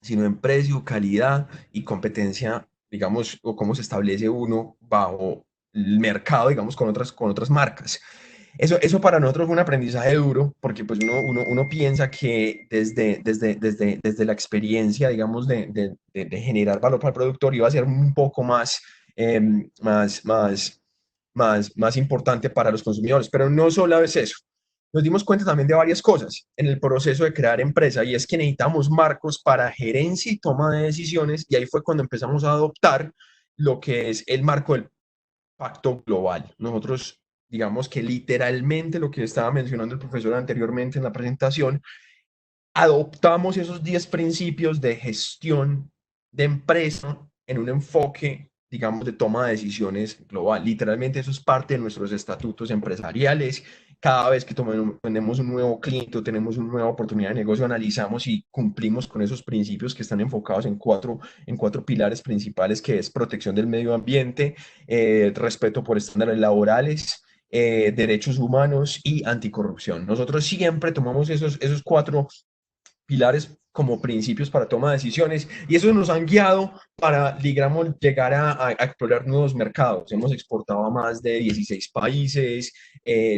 sino en precio, calidad y competencia, digamos, o cómo se establece uno bajo el mercado, digamos, con otras marcas. Eso para nosotros fue un aprendizaje duro, porque pues uno piensa que desde la experiencia, digamos, de generar valor para el productor iba a ser un poco eh, más, más, más importante para los consumidores, pero no solo es eso. Nos dimos cuenta también de varias cosas en el proceso de crear empresa y es que necesitamos marcos para gerencia y toma de decisiones y ahí fue cuando empezamos a adoptar lo que es el marco del pacto global. Nosotros, digamos que literalmente lo que estaba mencionando el profesor anteriormente en la presentación, adoptamos esos 10 principios de gestión de empresa en un enfoque, digamos, de toma de decisiones global. Literalmente eso es parte de nuestros estatutos empresariales. Cada vez que tenemos un nuevo cliente o tenemos una nueva oportunidad de negocio, analizamos y cumplimos con esos principios que están enfocados en cuatro pilares principales, que es protección del medio ambiente, respeto por estándares laborales, derechos humanos y anticorrupción. Nosotros siempre tomamos esos cuatro pilares como principios para toma de decisiones y eso nos han guiado para, digamos, llegar a explorar nuevos mercados. Hemos exportado a más de 16 países,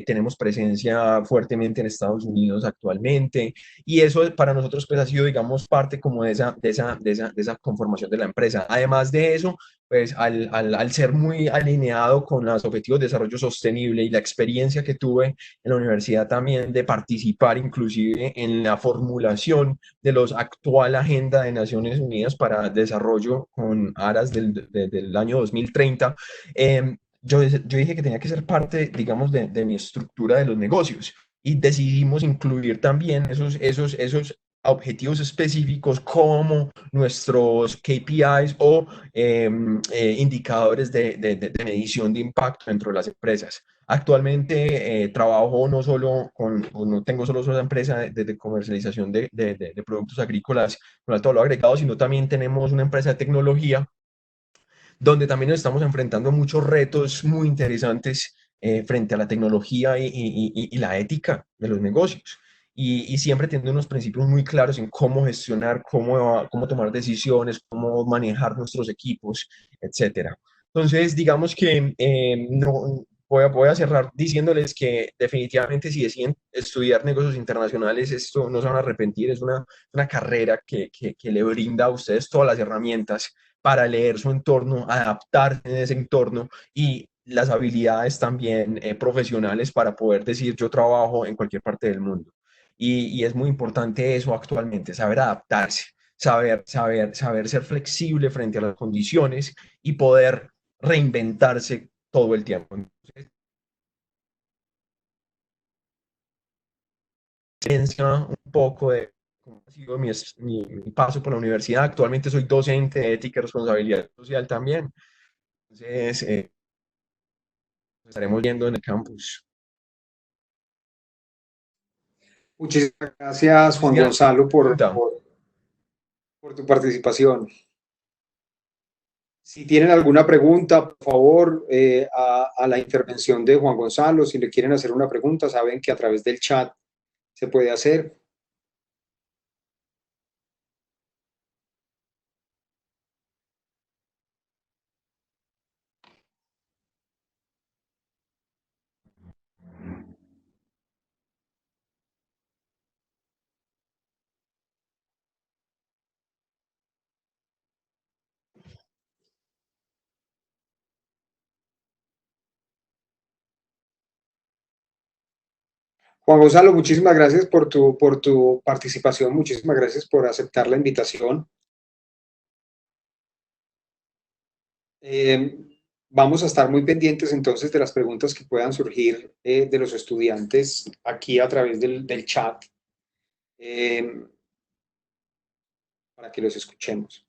tenemos presencia fuertemente en Estados Unidos actualmente y eso para nosotros pues ha sido, digamos, parte como de esa conformación de la empresa. Además de eso, pues al ser muy alineado con los objetivos de desarrollo sostenible y la experiencia que tuve en la universidad también de participar inclusive en la formulación de los actual Agenda de Naciones Unidas para Desarrollo con aras del año 2030, yo dije que tenía que ser parte, digamos, de mi estructura de los negocios y decidimos incluir también esos objetivos específicos como nuestros KPIs o indicadores de medición de impacto dentro de las empresas. Actualmente trabajo no solo no tengo solo una empresa de comercialización de productos agrícolas con alto valor agregado, sino también tenemos una empresa de tecnología donde también nos estamos enfrentando a muchos retos muy interesantes frente a la tecnología y la ética de los negocios. Y siempre teniendo unos principios muy claros en cómo gestionar, cómo tomar decisiones, cómo manejar nuestros equipos, etcétera. Entonces, digamos que no, voy a cerrar diciéndoles que definitivamente si deciden estudiar negocios internacionales, esto no se van a arrepentir, es una carrera que le brinda a ustedes todas las herramientas para leer su entorno, adaptarse en ese entorno y las habilidades también profesionales para poder decir yo trabajo en cualquier parte del mundo. Y es muy importante eso actualmente, saber adaptarse, saber ser flexible frente a las condiciones y poder reinventarse todo el tiempo. Entonces, un poco de cómo ha sido mi paso por la universidad. Actualmente soy docente de ética y responsabilidad social también. Entonces, estaremos viendo en el campus. Muchísimas gracias, No sé si Juan tienen alguna Gonzalo, pregunta. por tu participación. Si tienen alguna pregunta, por favor, a la intervención de Juan Gonzalo, si le quieren hacer una pregunta, saben que a través del chat se puede hacer. Juan Gonzalo, muchísimas gracias por tu participación, muchísimas gracias por aceptar la invitación. Eh, Vamos a estar muy pendientes entonces de las preguntas que puedan surgir de los estudiantes aquí a través del chat eh, para que los escuchemos.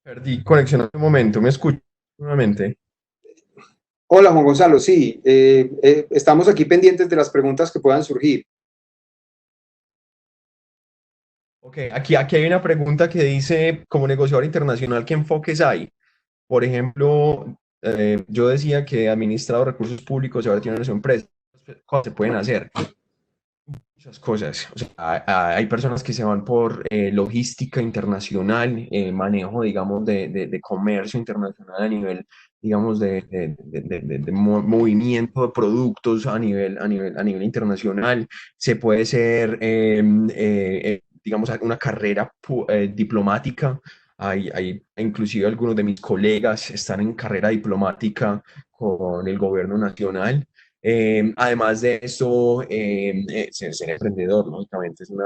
Perdí conexión en un momento, ¿me escucho nuevamente? Hola Juan Gonzalo, sí, estamos aquí pendientes de las preguntas que puedan surgir. Ok, aquí hay una pregunta que dice, como negociador internacional, ¿qué enfoques hay? Por ejemplo, yo decía que administrado recursos públicos y ahora tiene una empresa. ¿Qué cosas se pueden hacer? Muchas cosas. O sea, hay personas que se van por logística internacional, manejo, digamos, de comercio internacional a nivel, digamos, de movimiento de productos a nivel internacional. Se puede ser, digamos, una carrera diplomática. Inclusive algunos de mis colegas están en carrera diplomática con el gobierno nacional. Además de eso, ser emprendedor, lógicamente, es una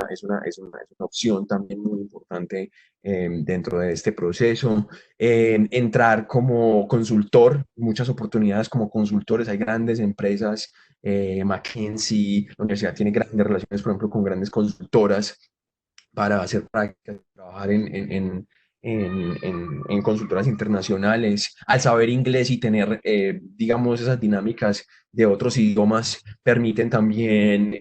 opción también muy importante dentro de este proceso. Entrar como consultor, muchas oportunidades como consultores, hay grandes empresas, McKinsey, la universidad tiene grandes relaciones, por ejemplo, con grandes consultoras para hacer prácticas, trabajar en consultoras internacionales, al saber inglés y tener, digamos, esas dinámicas de otros idiomas, permiten también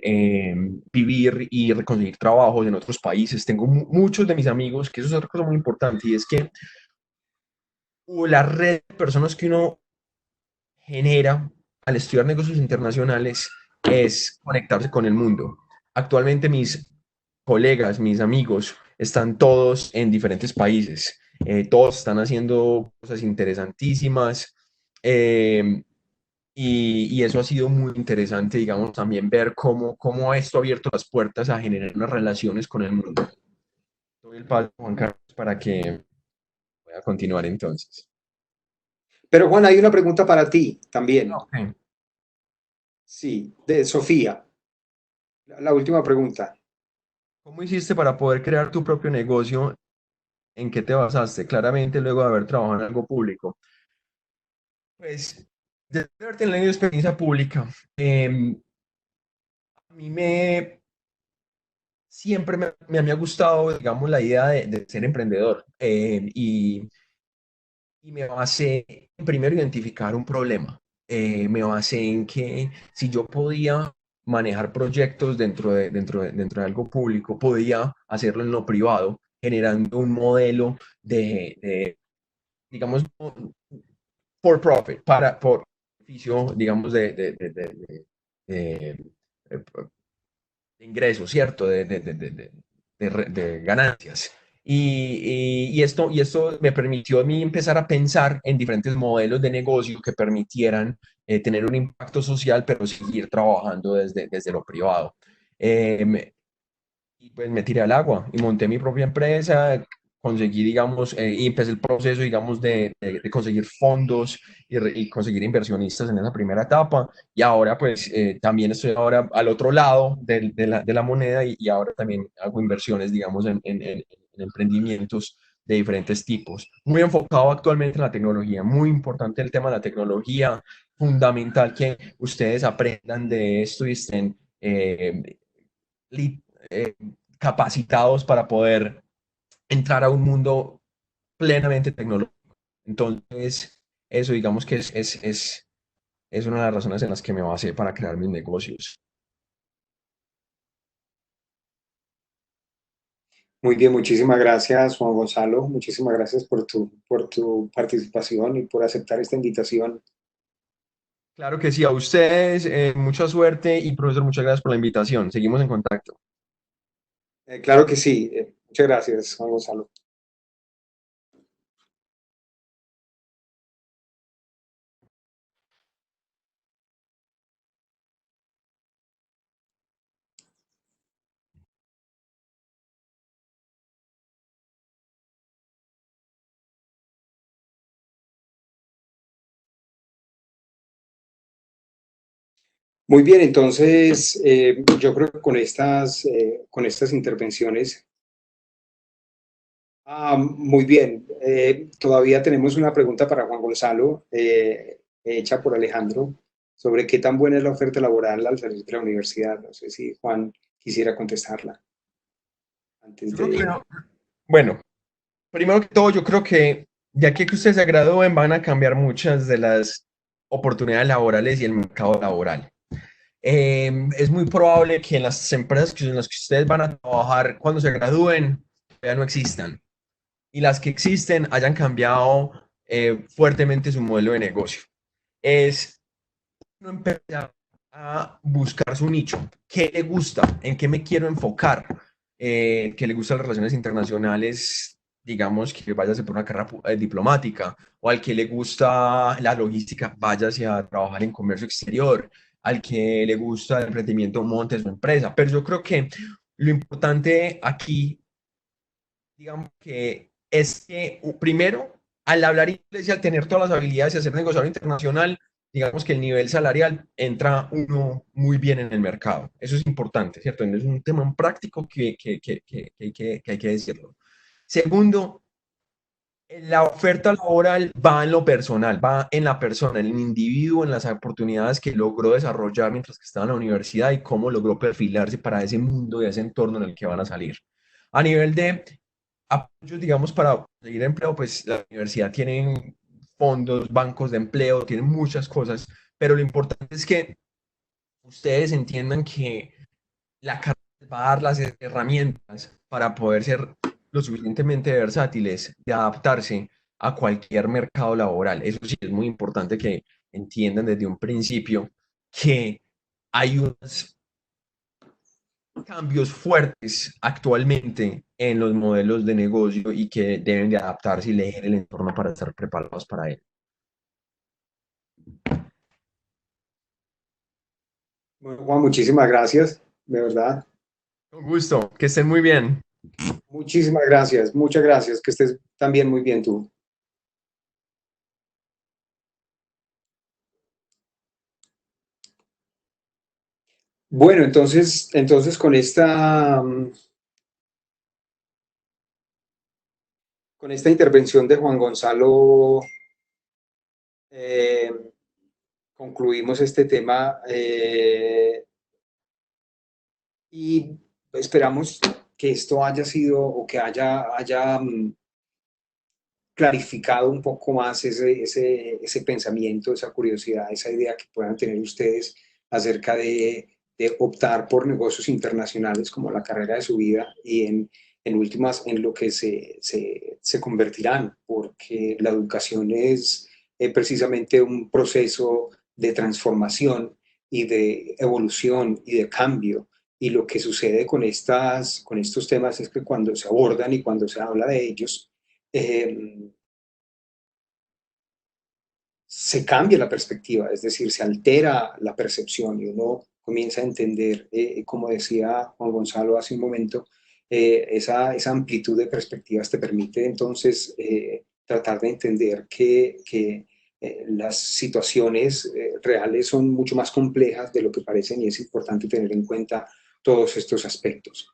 vivir y conseguir trabajos en otros países. Tengo muchos de mis amigos, que eso es otra cosa muy importante, y es que la red de personas que uno genera al estudiar negocios internacionales es conectarse con el mundo. Actualmente mis colegas, mis amigos, están todos en diferentes países. Todos están haciendo cosas interesantísimas. eh, y eso ha sido muy interesante, digamos, también ver cómo esto ha abierto las puertas a generar unas relaciones con el mundo. Doy el paso, Juan Carlos, para que pueda continuar entonces. Pero Juan, hay una pregunta para ti también. Ok. Sí, de Sofía. La última pregunta. ¿Cómo hiciste para poder crear tu propio negocio? ¿En qué te basaste? Claramente, luego de haber trabajado en algo público. Pues, de haber tenido experiencia pública, a mí siempre me ha gustado, digamos, la idea de ser emprendedor. Y me basé en primero identificar un problema. Me basé en que si yo podía manejar proyectos dentro de algo público, podía hacerlo en lo privado, generando un modelo digamos, for profit, por beneficio, digamos, de- de ingresos, ¿cierto? De ganancias. Y esto me permitió a mí empezar a pensar en diferentes modelos de negocio que permitieran tener un impacto social, pero seguir trabajando desde lo privado. Y pues me tiré al agua y monté mi propia empresa, conseguí, digamos, y empecé el proceso, digamos, de conseguir fondos y conseguir inversionistas en esa primera etapa. Y ahora, pues, también estoy ahora al otro lado de la moneda y ahora también hago inversiones, digamos, en emprendimientos de diferentes tipos. Muy enfocado actualmente en la tecnología, muy importante el tema de la tecnología, fundamental que ustedes aprendan de esto y estén li- eh, capacitados para poder entrar a un mundo plenamente tecnológico. Entonces, eso digamos que es una de las razones en las que me basé para crear mis negocios. Muy bien, muchísimas gracias Juan Gonzalo. Muchísimas gracias por tu participación y por aceptar esta invitación. Claro que sí, a ustedes mucha suerte y profesor, muchas gracias por la invitación. Seguimos en contacto. Claro que sí. Muchas gracias, Juan Gonzalo. Muy bien, entonces yo creo que con estas intervenciones, muy bien, todavía tenemos una pregunta para Juan Gonzalo, hecha por Alejandro, sobre qué tan buena es la oferta laboral al salir de la universidad. No sé si Juan quisiera contestarla antes Yo creo que de... no. Bueno, Primero que todo, yo creo que de aquí a que ustedes se gradúen van a cambiar muchas de las oportunidades laborales y el mercado laboral. Es muy probable que en las empresas en las que ustedes van a trabajar cuando se gradúen ya no existan y las que existen hayan cambiado fuertemente su modelo de negocio. Es no empezar a buscar su nicho. ¿Qué le gusta? ¿En qué me quiero enfocar? ¿Qué le gustan las relaciones internacionales? Digamos que váyase por una carrera diplomática, o al que le gusta la logística, váyase a trabajar en comercio exterior, al que le gusta el emprendimiento, monte su empresa. Pero yo creo que lo importante aquí, digamos que es que primero, al hablar inglés y al tener todas las habilidades y hacer negociador internacional, digamos que el nivel salarial entra uno muy bien en el mercado. Eso es importante, ¿cierto? Es un tema práctico que hay que decirlo. Segundo, la oferta laboral va en lo personal, va en la persona, en el individuo, en las oportunidades que logró desarrollar mientras que estaba en la universidad y cómo logró perfilarse para ese mundo y ese entorno en el que van a salir. A nivel de apoyos, digamos, para conseguir empleo, pues la universidad tiene fondos, bancos de empleo, tiene muchas cosas, pero lo importante es que ustedes entiendan que la carrera les va a dar las herramientas para poder ser lo suficientemente versátiles de adaptarse a cualquier mercado laboral. Eso sí, es muy importante que entiendan desde un principio que hay unos cambios fuertes actualmente en los modelos de negocio y que deben de adaptarse y leer el entorno para estar preparados para él. Bueno, Juan, muchísimas gracias, de verdad. Un gusto, que estén muy bien. Muchísimas gracias, muchas gracias. Que estés también muy bien tú. Bueno, entonces con esta intervención de Juan Gonzalo, eh, concluimos este tema y esperamos que esto haya sido o que haya clarificado un poco más ese pensamiento, esa curiosidad, esa idea que puedan tener ustedes acerca de optar por negocios internacionales como la carrera de su vida y en últimas en lo que se convertirán, porque la educación es precisamente un proceso de transformación y de evolución y de cambio. Y lo que sucede con estos temas es que cuando se abordan y cuando se habla de ellos, eh, se cambia la perspectiva, es decir, se altera la percepción y uno comienza a entender, como decía Juan Gonzalo hace un momento, esa amplitud de perspectivas te permite entonces tratar de entender que las situaciones reales son mucho más complejas de lo que parecen y es importante tener en cuenta todos estos aspectos.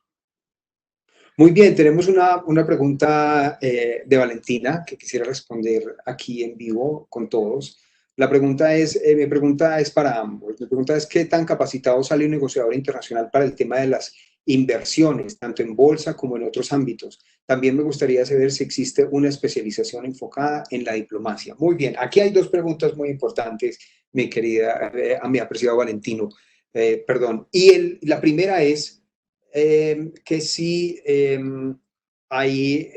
Muy bien, tenemos una pregunta de Valentina que quisiera responder aquí en vivo con todos. Mi pregunta es para ambos. Mi pregunta es, ¿qué tan capacitado sale un negociador internacional para el tema de las inversiones, tanto en bolsa como en otros ámbitos? También me gustaría saber si existe una especialización enfocada en la diplomacia. Muy bien, aquí hay dos preguntas muy importantes, mi querida, a mi apreciado Valentino. Perdón. La primera es que sí hay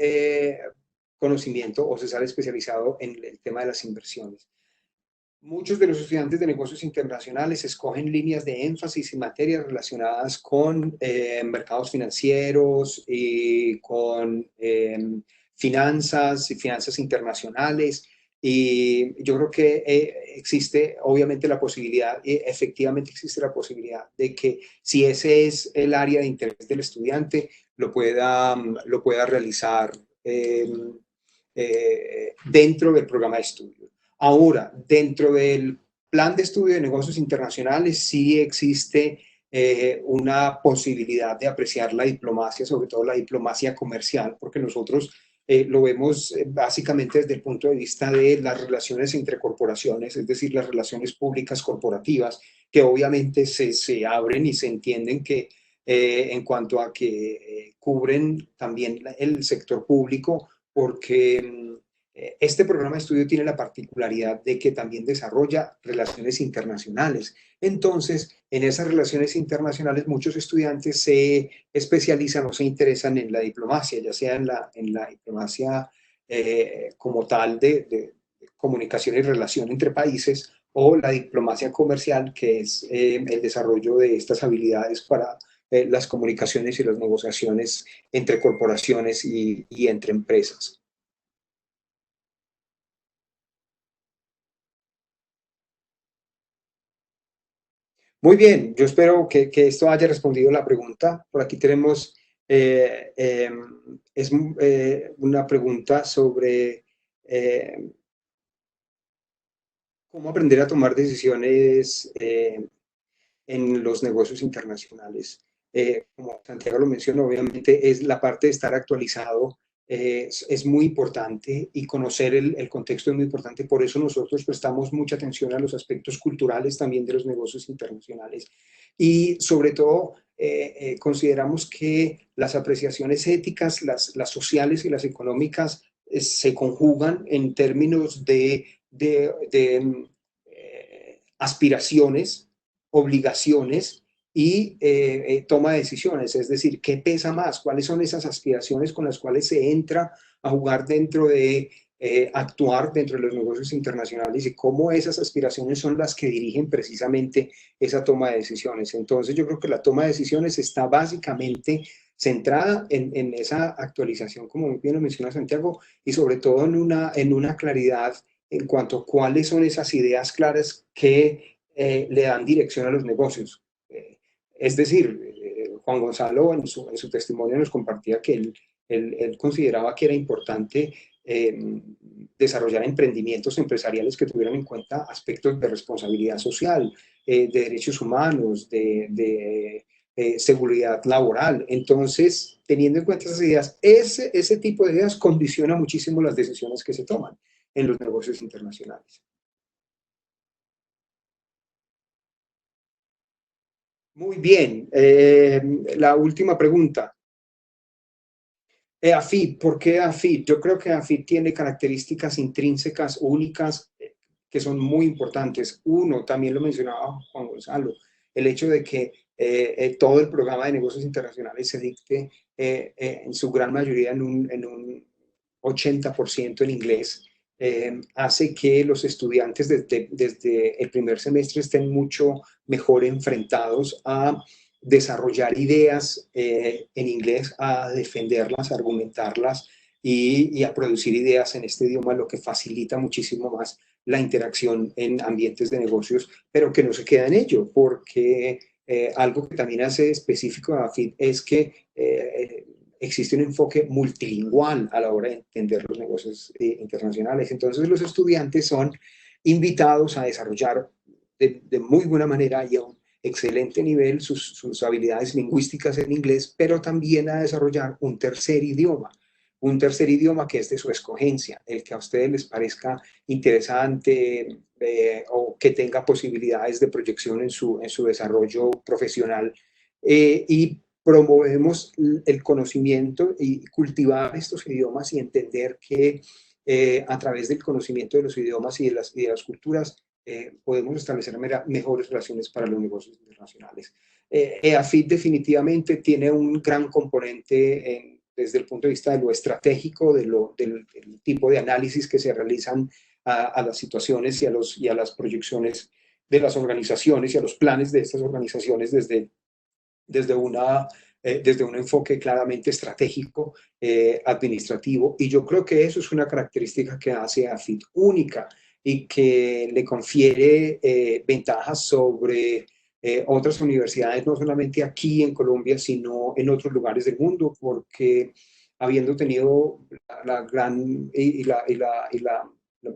conocimiento o se sale especializado en el tema de las inversiones. Muchos de los estudiantes de negocios internacionales escogen líneas de énfasis y materias relacionadas con mercados financieros y con finanzas y finanzas internacionales. Y yo creo que existe obviamente la posibilidad, efectivamente existe la posibilidad de que si ese es el área de interés del estudiante, lo pueda realizar dentro del programa de estudio. Ahora, dentro del plan de estudio de negocios internacionales sí existe una posibilidad de apreciar la diplomacia, sobre todo la diplomacia comercial, porque nosotros lo vemos básicamente desde el punto de vista de las relaciones entre corporaciones, es decir, las relaciones públicas corporativas, que obviamente se abren y se entienden que en cuanto a que cubren también el sector público, porque este programa de estudio tiene la particularidad de que también desarrolla relaciones internacionales. Entonces, en esas relaciones internacionales, muchos estudiantes se especializan o se interesan en la diplomacia, ya sea en la diplomacia como tal de comunicación y relación entre países, o la diplomacia comercial, que es el desarrollo de estas habilidades para las comunicaciones y las negociaciones entre corporaciones y entre empresas. Muy bien, yo espero que esto haya respondido la pregunta. Por aquí tenemos eh, eh, es, una pregunta sobre cómo aprender a tomar decisiones en los negocios internacionales. Como Santiago lo mencionó, obviamente es la parte de estar actualizado, es muy importante y conocer el contexto es muy importante. Por eso nosotros prestamos mucha atención a los aspectos culturales también de los negocios internacionales y sobre todo consideramos que las apreciaciones éticas, las sociales y las económicas se conjugan en términos de aspiraciones, obligaciones y toma de decisiones, es decir, ¿qué pesa más? ¿Cuáles son esas aspiraciones con las cuales se entra a jugar dentro de actuar dentro de los negocios internacionales y cómo esas aspiraciones son las que dirigen precisamente esa toma de decisiones? Entonces yo creo que la toma de decisiones está básicamente centrada en esa actualización, como muy bien lo menciona Santiago, y sobre todo en una claridad en cuanto a cuáles son esas ideas claras que le dan dirección a los negocios. Es decir, Juan Gonzalo en su testimonio nos compartía que él consideraba que era importante desarrollar emprendimientos empresariales que tuvieran en cuenta aspectos de responsabilidad social, de derechos humanos, de seguridad laboral. Entonces, teniendo en cuenta esas ideas, ese tipo de ideas condiciona muchísimo las decisiones que se toman en los negocios internacionales. Muy bien. La última pregunta. AFID, ¿por qué AFID? Yo creo que AFID tiene características intrínsecas únicas que son muy importantes. Uno, también lo mencionaba Juan Gonzalo, el hecho de que todo el programa de negocios internacionales se dicte en su gran mayoría en un 80% en inglés, hace que los estudiantes desde el primer semestre estén mucho mejor enfrentados a desarrollar ideas en inglés, a defenderlas, a argumentarlas y a producir ideas en este idioma, lo que facilita muchísimo más la interacción en ambientes de negocios, pero que no se queda en ello, porque algo que también hace específico a AFID es que existe un enfoque multilingüal a la hora de entender los negocios internacionales. Entonces los estudiantes son invitados a desarrollar de muy buena manera y a un excelente nivel sus habilidades lingüísticas en inglés, pero también a desarrollar un tercer idioma que es de su escogencia, el que a ustedes les parezca interesante o que tenga posibilidades de proyección en su desarrollo profesional. Y promovemos el conocimiento y cultivar estos idiomas y entender que a través del conocimiento de los idiomas y de las culturas podemos establecer mejores relaciones para los negocios internacionales. EAFIT definitivamente tiene un gran componente desde el punto de vista de lo estratégico, del tipo de análisis que se realizan a las situaciones y a las proyecciones de las organizaciones y a los planes de estas organizaciones desde, una, desde un enfoque claramente estratégico, administrativo, y yo creo que eso es una característica que hace a FIT única y que le confiere ventajas sobre otras universidades, no solamente aquí en Colombia, sino en otros lugares del mundo, porque habiendo tenido la gran la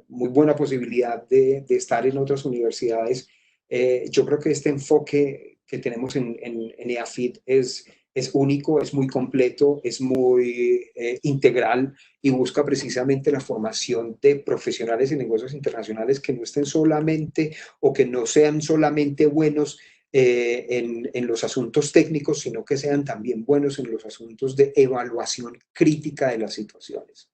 muy buena posibilidad de estar en otras universidades, yo creo que este enfoque que tenemos en EAFIT es único, es muy completo, es muy integral y busca precisamente la formación de profesionales en negocios internacionales que no estén solamente o que no sean solamente buenos en los asuntos técnicos, sino que sean también buenos en los asuntos de evaluación crítica de las situaciones.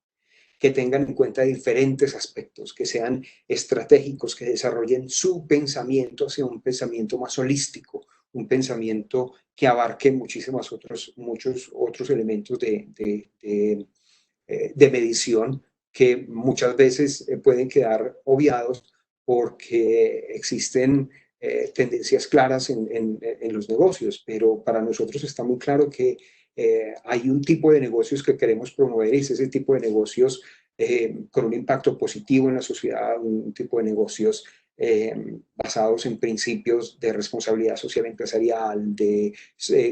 que tengan en cuenta diferentes aspectos, que sean estratégicos, que desarrollen su pensamiento hacia un pensamiento más holístico, un pensamiento que abarque muchos otros elementos de medición que muchas veces pueden quedar obviados porque existen tendencias claras en los negocios, pero para nosotros está muy claro que hay un tipo de negocios que queremos promover y es ese tipo de negocios con un impacto positivo en la sociedad, un tipo de negocios basados en principios de responsabilidad social empresarial, de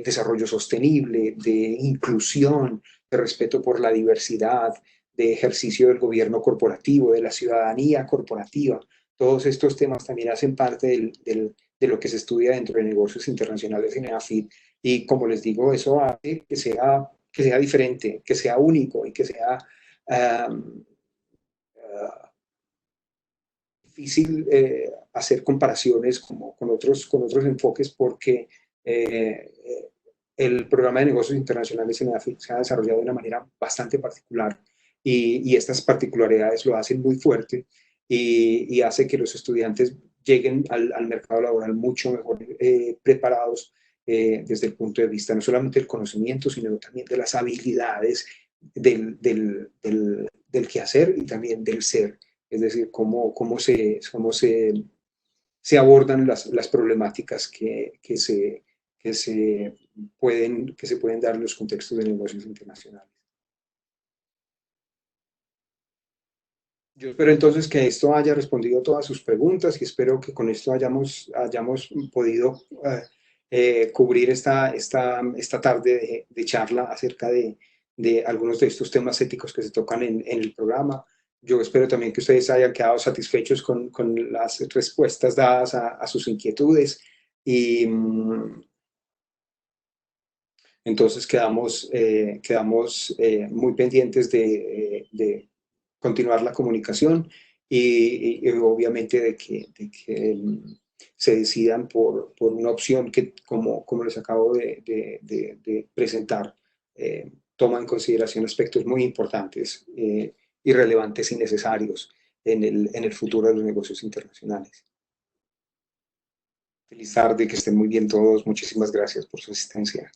desarrollo sostenible, de inclusión, de respeto por la diversidad, de ejercicio del gobierno corporativo, de la ciudadanía corporativa. Todos estos temas también hacen parte de lo que se estudia dentro de negocios internacionales en EAFIT y como les digo, eso hace que sea diferente, que sea único y que sea um, uh, difícil hacer comparaciones como con otros enfoques porque el programa de negocios internacionales en EAFIT se ha desarrollado de una manera bastante particular y estas particularidades lo hacen muy fuerte y hace que los estudiantes lleguen al mercado laboral mucho mejor preparados desde el punto de vista no solamente del conocimiento, sino también de las habilidades del quehacer y también del ser. Es decir, se abordan las problemáticas que se pueden dar en los contextos de negocios internacionales. Yo espero entonces que esto haya respondido todas sus preguntas y espero que con esto hayamos podido cubrir esta tarde de charla acerca de algunos de estos temas éticos que se tocan en el programa. Yo espero también que ustedes hayan quedado satisfechos con las respuestas dadas a sus inquietudes y entonces quedamos muy pendientes de continuar la comunicación y obviamente de que se decidan por una opción que, como les acabo de presentar, toma en consideración aspectos muy importantes y relevantes y necesarios en el futuro de los negocios internacionales. Feliz tarde, que estén muy bien todos. Muchísimas gracias por su asistencia.